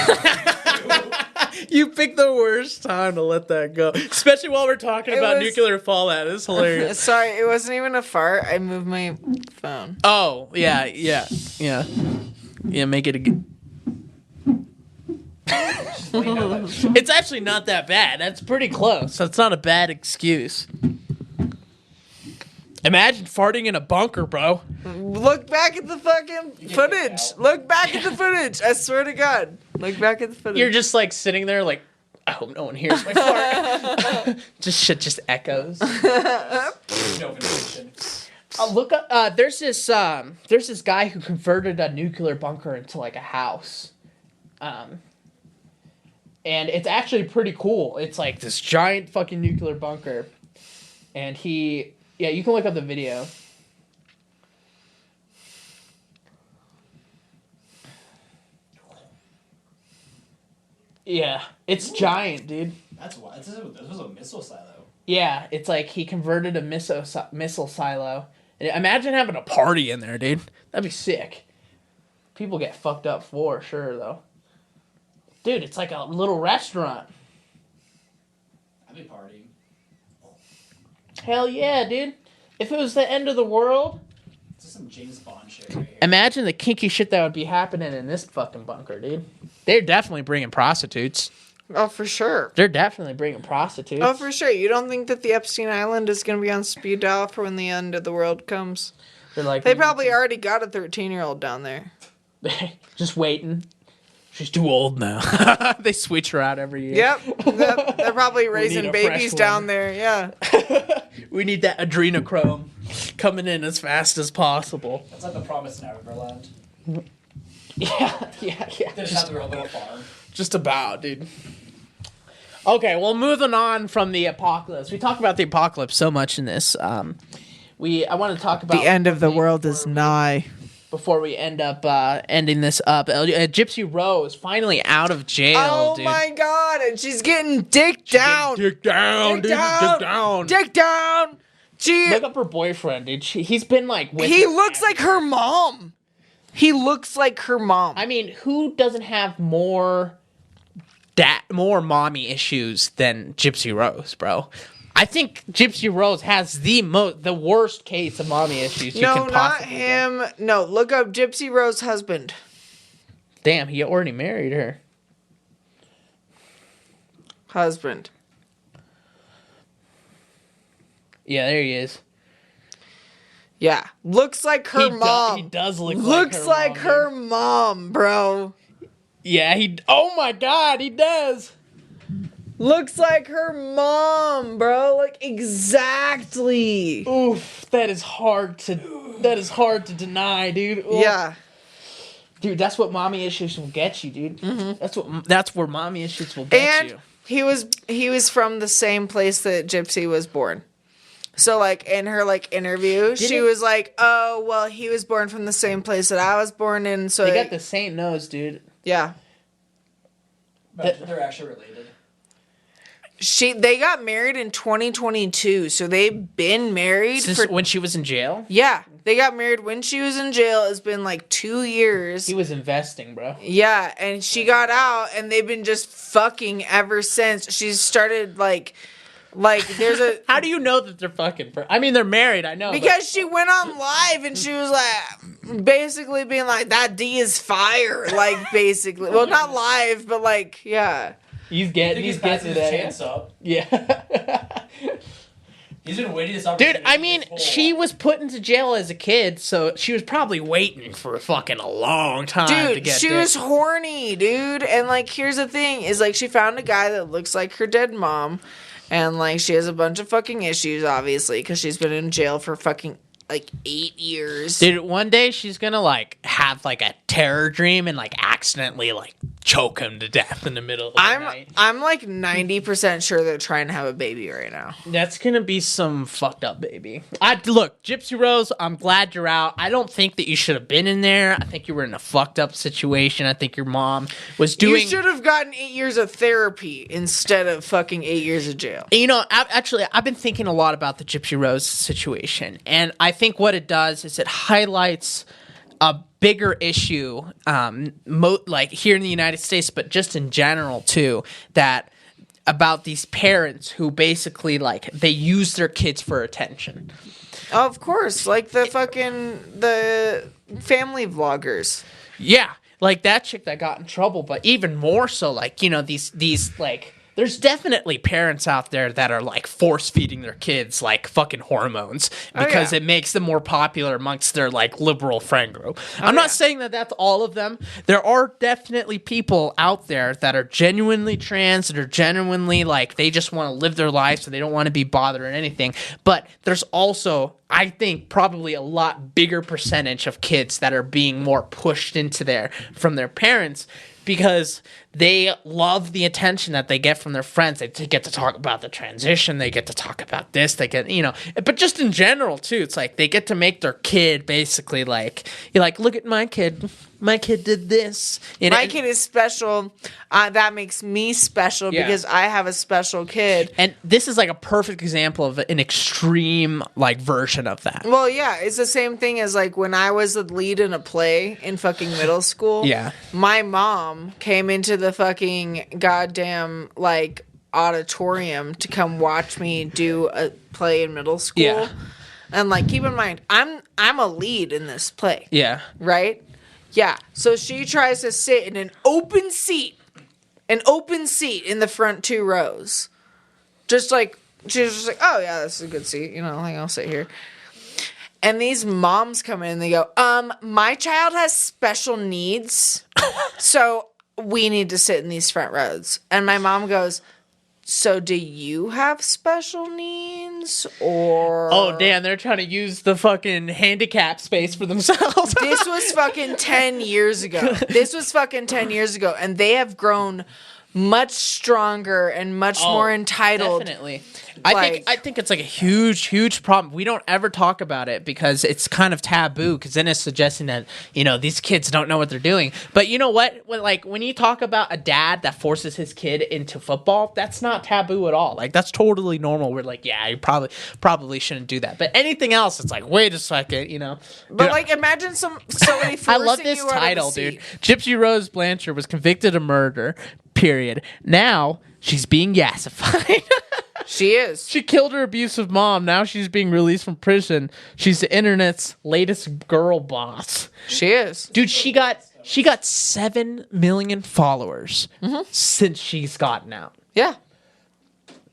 You picked the worst time to let that go, especially while we're talking about nuclear fallout. It's hilarious. Sorry, it wasn't even a fart. I moved my phone. Oh yeah. Make it a good. It's actually not that bad. That's pretty close. That's not a bad excuse. Imagine farting in a bunker, bro. Look back at the fucking footage. Look back at the footage. I swear to God. Look back at the footage. You're just like sitting there like, I hope no one hears my fart. Shit just echoes. There's no ventilation. Look up. There's this guy who converted a nuclear bunker into like a house, and it's actually pretty cool. It's like this giant fucking nuclear bunker, and you can look up the video. Yeah, it's giant, dude. That's why. This was a missile silo. Yeah, it's like he converted a missile silo. And imagine having a party in there, dude. That'd be sick. People get fucked up for sure, though. Dude, it's like a little restaurant. I'd be partying. Hell yeah, dude. If it was the end of the world... This is some James Bond shit right here. Imagine the kinky shit that would be happening in this fucking bunker, dude. They're definitely bringing prostitutes. Oh, for sure. They're definitely bringing prostitutes. Oh, for sure. You don't think that the Epstien Island is going to be on speed dial for when the end of the world comes? They're like, They probably already got a 13-year-old down there. just waiting. She's too old now. They switch her out every year. Yep. They're probably a raising fresh babies one. down there. Yeah. We need that adrenochrome coming in as fast as possible. That's like the Promised Neverland. Yeah. They just have their own little farm. Just about, dude. Okay, well, moving on from the apocalypse. We talk about the apocalypse so much in this. I want to talk about... The end of the world is nigh. Before we end up ending this up. Gypsy Rose finally out of jail, Oh dude. my god, and she's getting dicked down. Dick down, Dick dude. down. Dick down. Dick down. Look up her boyfriend, dude. He's been like... with He her looks like her mom. He looks like her mom. I mean, who doesn't have more mommy issues than Gypsy Rose, bro? I think Gypsy Rose has the worst case of mommy issues you no, can not possibly him. get. No, look up Gypsy Rose's husband. Damn, he already married her. Husband. Yeah, there he is. Yeah, looks like her mom. He does look looks like her her mom, mom, bro. Yeah, oh my god, he does. Looks like her mom, bro. Like exactly. Oof, that is hard to deny, dude. Oof. Yeah. Dude, that's what mommy issues will get you, dude. Mm-hmm. That's where mommy issues will get And you. he was from the same place that Gypsy was born. So like in her like interview, she was like, "Oh, well, he was born from the same place that I was born in." So They got the same nose, dude. yeah. But they're actually related. They got married in 2022, so they've been married Since when she was in jail? Yeah, they got married when she was in jail. It's been like 2 years. He was investing, bro. Yeah, and she got out, and they've been just fucking ever since. She's started like there's a How do you know that they're fucking? I mean, they're married. I know because she went on live and she was like basically being like that D is fire, like basically. Well, not live, but like yeah. he's Getting getting his it. chance up. Yeah. He's been waiting this opportunity. Dude, I mean, his whole she life. was put into jail as a kid, so she was probably waiting for a long time to Dude, get she dick. was horny, dude. And like here's the thing is like she found a guy that looks like her dead mom. And like she has a bunch of fucking issues, obviously, because she's been in jail for fucking like 8 years. Dude, one day she's gonna like have like a terror dream and like accidentally like choke him to death in the middle of the night. I'm like 90% sure they're trying to have a baby right now. That's gonna be some fucked up baby. Look, Gypsy Rose, I'm glad you're out. I don't think that you should have been in there. I think you were in a fucked up situation. I think your mom was doing. You should have gotten 8 years of therapy instead of fucking 8 years of jail. You know, I've been thinking a lot about the Gypsy Rose situation, and I think what it does is it highlights a bigger issue, like here in the United States, but just in general too, that about these parents who basically like they use their kids for attention. Of course, like the family vloggers. Yeah, like that chick that got in trouble, but even more so, like, you know, these like there's definitely parents out there that are like force feeding their kids like fucking hormones because it makes them more popular amongst their like liberal friend group. I'm not saying that that's all of them. There are definitely people out there that are genuinely trans, that are genuinely like they just want to live their life, so they don't want to be bothered or anything. But there's also, I think, probably a lot bigger percentage of kids that are being more pushed into there from their parents because they love the attention that they get from their friends. They get to talk about the transition. They get to talk about this. They get, but just in general too, it's like they get to make their kid basically like, you're like, look at my kid. My kid did this. My kid is special. That makes me special because I have a special kid. And this is like a perfect example of an extreme like version of that. Well, yeah, it's the same thing as like when I was the lead in a play in fucking middle school. Yeah. My mom came into the fucking goddamn like auditorium to come watch me do a play in middle school. Yeah. And like keep in mind, I'm a lead in this play. Yeah. Right? Yeah, so she tries to sit in an open seat in the front 2 rows. Just like, she's just like, oh yeah, this is a good seat, like I'll sit here. And these moms come in and they go, my child has special needs, so we need to sit in these front rows. And my mom goes, so do you have special needs or... Oh, damn, they're trying to use the fucking handicap space for themselves. This was fucking 10 years ago. And they have grown much stronger and much more entitled. Definitely. I think it's like a huge problem. We don't ever talk about it because it's kind of taboo, because then it's suggesting that, these kids don't know what they're doing. But you know what? When you talk about a dad that forces his kid into football, that's not taboo at all. Like, that's totally normal. We're like, yeah, you probably shouldn't do that. But anything else, it's like, wait a second, But like, imagine somebody forcing I love this you out of a title, seat. dude. Gypsy Rose Blanchard was convicted of murder, period. Now she's being yassified. She is. She killed her abusive mom. Now she's being released from prison. She's the internet's latest girl boss. She is. Dude, she got 7 million followers since she's gotten out. Yeah.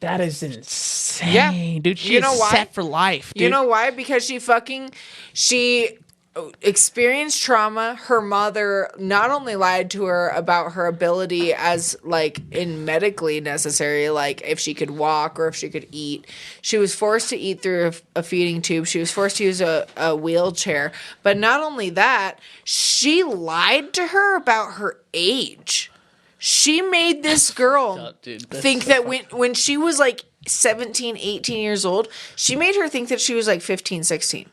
That is insane. Yeah. Dude, she is set for life, dude. You know why? Because she experienced trauma. Her mother not only lied to her about her ability as like in medically necessary, like if she could walk or if she could eat. She was forced to eat through a feeding tube. She was forced to use a wheelchair. But not only that, she lied to her about her age. She made this girl think that when she was like 17, 18 years old, she made her think that she was like 15, 16.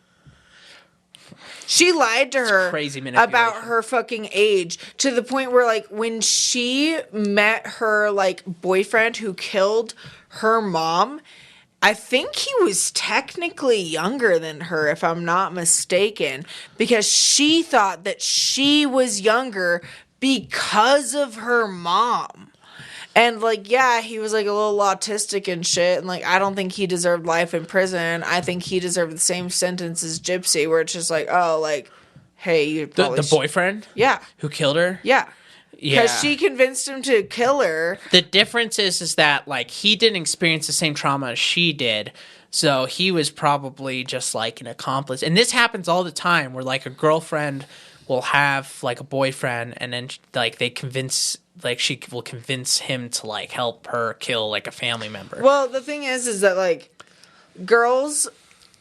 She lied to her about her fucking age to the point where, like, when she met her, like, boyfriend who killed her mom, I think he was technically younger than her, if I'm not mistaken, because she thought that she was younger because of her mom. And, like, yeah, he was, like, a little autistic and shit. And, like, I don't think he deserved life in prison. I think he deserved the same sentence as Gypsy, where it's just like, oh, like, hey, you probably the boyfriend? Yeah. Who killed her? Yeah. Yeah. Because she convinced him to kill her. The difference is that, like, he didn't experience the same trauma as she did. So he was probably just, like, an accomplice. And this happens all the time, where, like, a girlfriend will have, like, a boyfriend, and then, like, they convince... Like, she will convince him to, like, help her kill, like, a family member. Well, the thing is that, like, girls...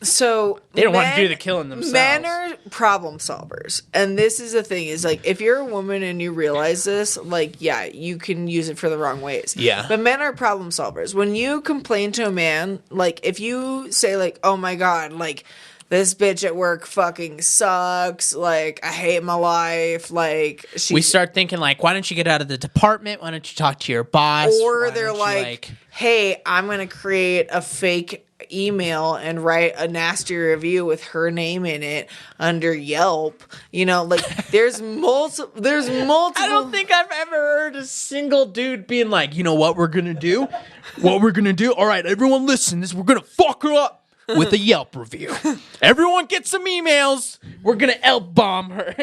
So... They don't want to do the killing themselves. Men are problem solvers. And this is the thing, is, like, if you're a woman and you realize this, like, yeah, you can use it for the wrong ways. Yeah. But men are problem solvers. When you complain to a man, like, if you say, like, oh, my God, like... This bitch at work fucking sucks. Like, I hate my life. Like, we start thinking, like, why don't you get out of the department? Why don't you talk to your boss? Or they're like, hey, I'm going to create a fake email and write a nasty review with her name in it under Yelp. Like, there's multiple. I don't think I've ever heard a single dude being like, you know what we're going to do? What we're going to do? All right, everyone listen. We're going to fuck her up with a Yelp review. Everyone get some emails. We're going to Yelp bomb her.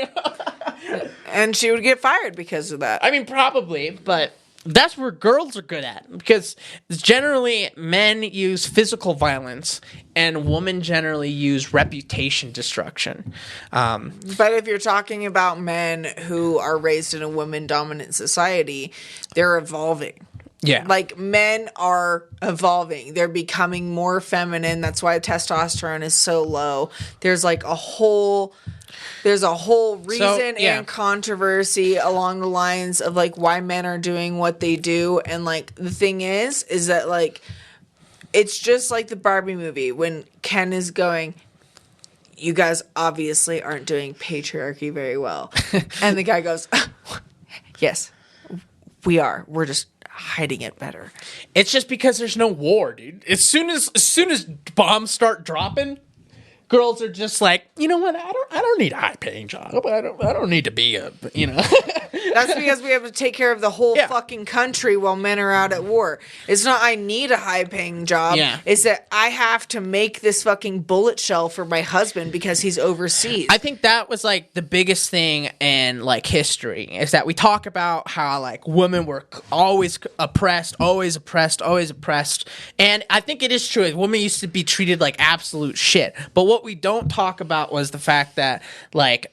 And she would get fired because of that. I mean, probably, but that's where girls are good at, because generally men use physical violence and women generally use reputation destruction. But if you're talking about men who are raised in a women-dominant society, they're evolving. Yeah. Like, men are evolving. They're becoming more feminine. That's why testosterone is so low. There's like a whole reason and controversy along the lines of like why men are doing what they do. And like the thing is that like it's just like the Barbie movie when Ken is going, you guys obviously aren't doing patriarchy very well. And the guy goes, yes, we are. We're just hiding it better. It's just because there's no war, dude. As soon as bombs start dropping, girls are just like, you know what? I don't need a high paying job. I don't need to be a, you know. That's because we have to take care of the whole fucking country while men are out at war. It's not I need a high paying job. Yeah. It's that I have to make this fucking bullet shell for my husband because he's overseas. I think that was like the biggest thing in like history, is that we talk about how like women were always oppressed. And I think it is true. Women used to be treated like absolute shit. But what we don't talk about was the fact that like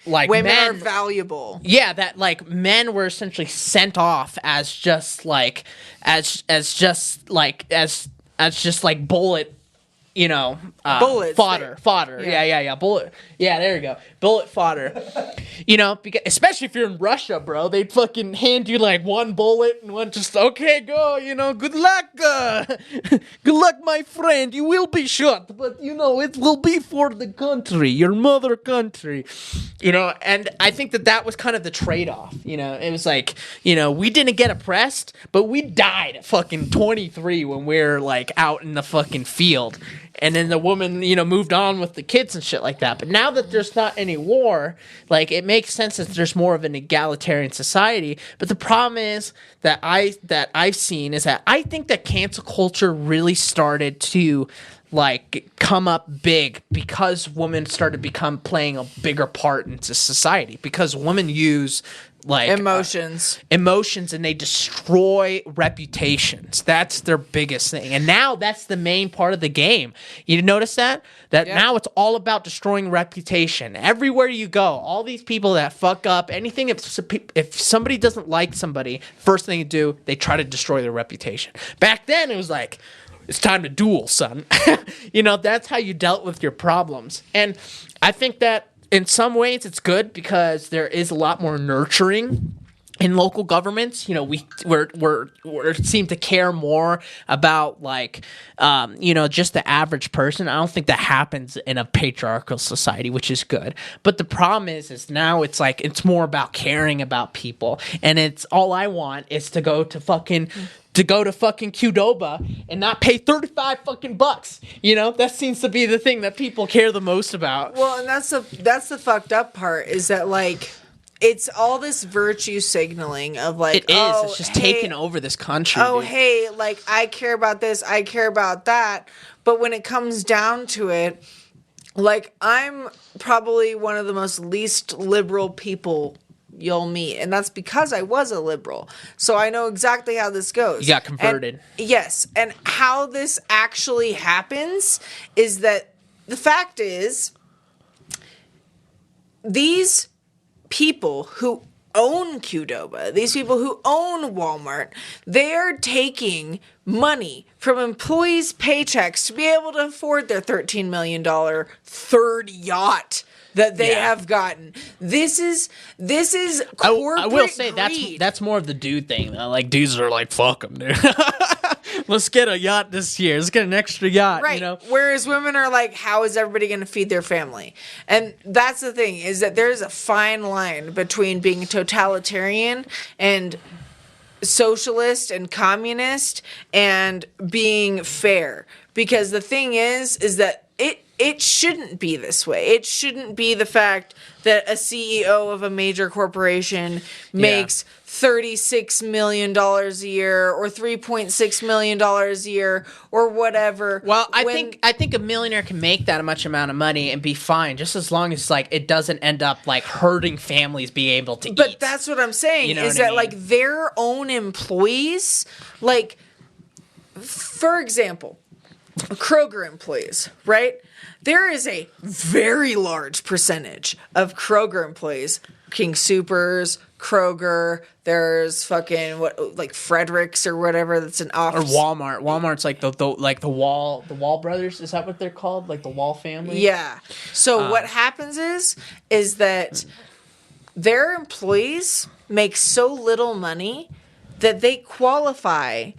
women men are valuable. Yeah, that like men were essentially sent off as just like bullet, you know, bullets. Fodder. Yeah. Bullet. Yeah, there you go. Bullet fodder. You know, because, especially if you're in Russia, bro, they'd fucking hand you like one bullet and one just, okay, go, you know, good luck, my friend, you will be shot, but, you know, it will be for the country, your mother country, you know, and I think that was kind of the trade-off, you know, it was like, you know, we didn't get oppressed, but we died at fucking 23 when we're, like, out in the fucking field. And then the woman, you know, moved on with the kids and shit like that. But now that there's not any war, like, it makes sense that there's more of an egalitarian society. But the problem is that I've seen is that I think that cancel culture really started to like come up big because women started playing a bigger part into society, because women use like emotions and they destroy reputations. That's their biggest thing, and now that's the main part of the game. You notice that now it's all about destroying reputation everywhere you go. All these people that fuck up anything, if somebody doesn't like somebody, first thing you do, they try to destroy their reputation. Back then it was like, it's time to duel, son. You know, that's how you dealt with your problems. And I think that in some ways it's good because there is a lot more nurturing in local governments. You know, we seem to care more about like, you know, just the average person. I don't think that happens in a patriarchal society, which is good. But the problem is now it's like, it's more about caring about people. And it's all I want is to go to fucking Qdoba and not pay 35 fucking bucks. You know, that seems to be the thing that people care the most about. Well, and that's the fucked up part, is that like it's all this virtue signaling of like, it is. Oh, it's just taking over this country. Oh, dude. Hey, like I care about this, I care about that. But when it comes down to it, like I'm probably one of the most least liberal people you'll meet, and that's because I was a liberal, so I know exactly how this goes. You got converted. Yes, and how this actually happens is that the fact is these people who own Qdoba, these people who own Walmart, they are taking money from employees' paychecks to be able to afford their $13 million third yacht that they have gotten. This is corporate I will say greed. that's more of the dude thing. Like, dudes are like, fuck them, dude. Let's get a yacht this year. Let's get an extra yacht, right? You know? Whereas women are like, how is everybody going to feed their family? And that's the thing, is that there's a fine line between being totalitarian and socialist and communist and being fair. Because the thing is that it shouldn't be this way. It shouldn't be the fact that a CEO of a major corporation makes $36 million a year or $3.6 million a year or whatever. Well, I think a millionaire can make that much amount of money and be fine, just as long as like it doesn't end up like hurting families be able to eat. But that's what I'm saying, You know is what I that mean? like their own employees, like for example, Kroger employees, right? There is a very large percentage of Kroger employees, King Soopers, Kroger, there's fucking like Frederick's or whatever, that's an Or office. Walmart. Walmart's like the Wall brothers. Is that what they're called? Like the Wall family? Yeah. So what happens is that their employees make so little money that they qualify.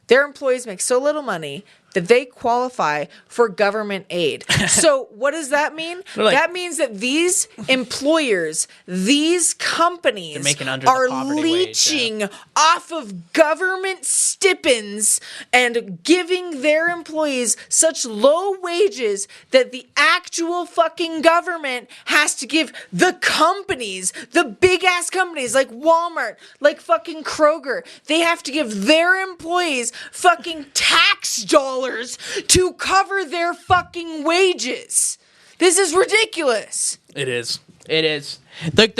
Their employees make so little money that they qualify for government aid. So what does that mean? Like, that means that these employers, these companies making under the are poverty wage, leeching off of government stipends and giving their employees such low wages that the actual fucking government has to give the companies, the big ass companies like Walmart, like fucking Kroger, they have to give their employees fucking tax dollars to cover their fucking wages. This is ridiculous. It is. It is. Like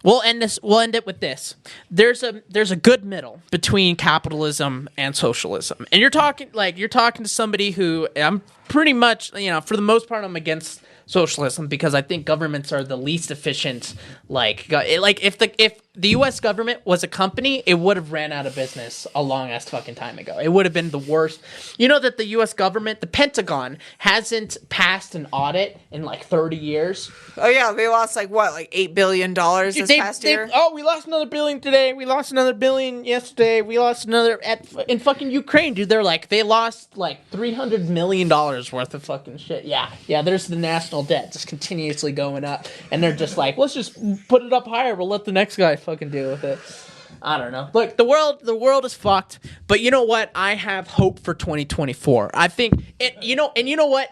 we'll end it with this. There's a good middle between capitalism and socialism. And you're talking to somebody who I'm pretty much, for the most part I'm against socialism because I think governments are the least efficient. Like if the U.S. government was a company, it would have ran out of business a long ass fucking time ago. It would have been the worst. You know that the U.S. government, the Pentagon, hasn't passed an audit in like 30 years. Oh yeah, they lost like $8 billion this past year? We lost another billion today. We lost another billion yesterday. We lost another in fucking Ukraine, dude. They lost like $300 million worth of fucking shit. Yeah. There's the national debt just continuously going up, and they're just like, let's just put it up higher. We'll let the next guy fucking deal with it. I don't know. Look, the world is fucked. But you know what? I have hope for 2024. I think it. You know what?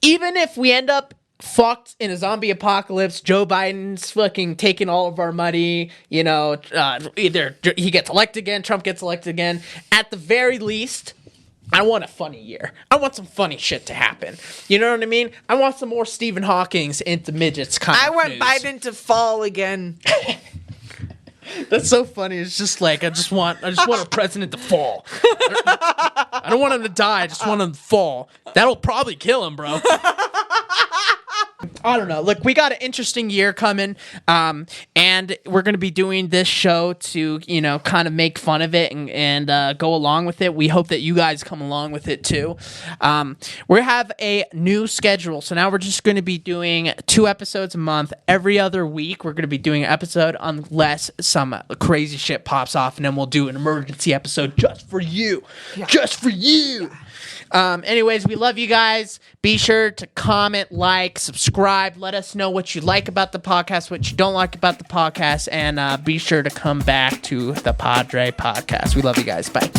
Even if we end up fucked in a zombie apocalypse, Joe Biden's fucking taking all of our money, either he gets elected again, Trump gets elected again. At the very least, I want a funny year. I want some funny shit to happen. You know what I mean? I want some more Stephen Hawking's into midgets kind of want news. Biden to fall again. That's so funny. It's just like I just want a president to fall. I don't want him to die. I just want him to fall. That'll probably kill him, bro. I don't know. Look, we got an interesting year coming, and we're going to be doing this show to, kind of make fun of it and go along with it. We hope that you guys come along with it too. We have a new schedule, so now we're just going to be doing 2 episodes a month every other week. We're going to be doing an episode unless some crazy shit pops off, and then we'll do an emergency episode just for you. Yeah. Just for you. Anyways, we love you guys. Be sure to comment, like, subscribe. Let us know what you like about the podcast, what you don't like about the podcast, and be sure to come back to the PodDre podcast. We love you guys. Bye.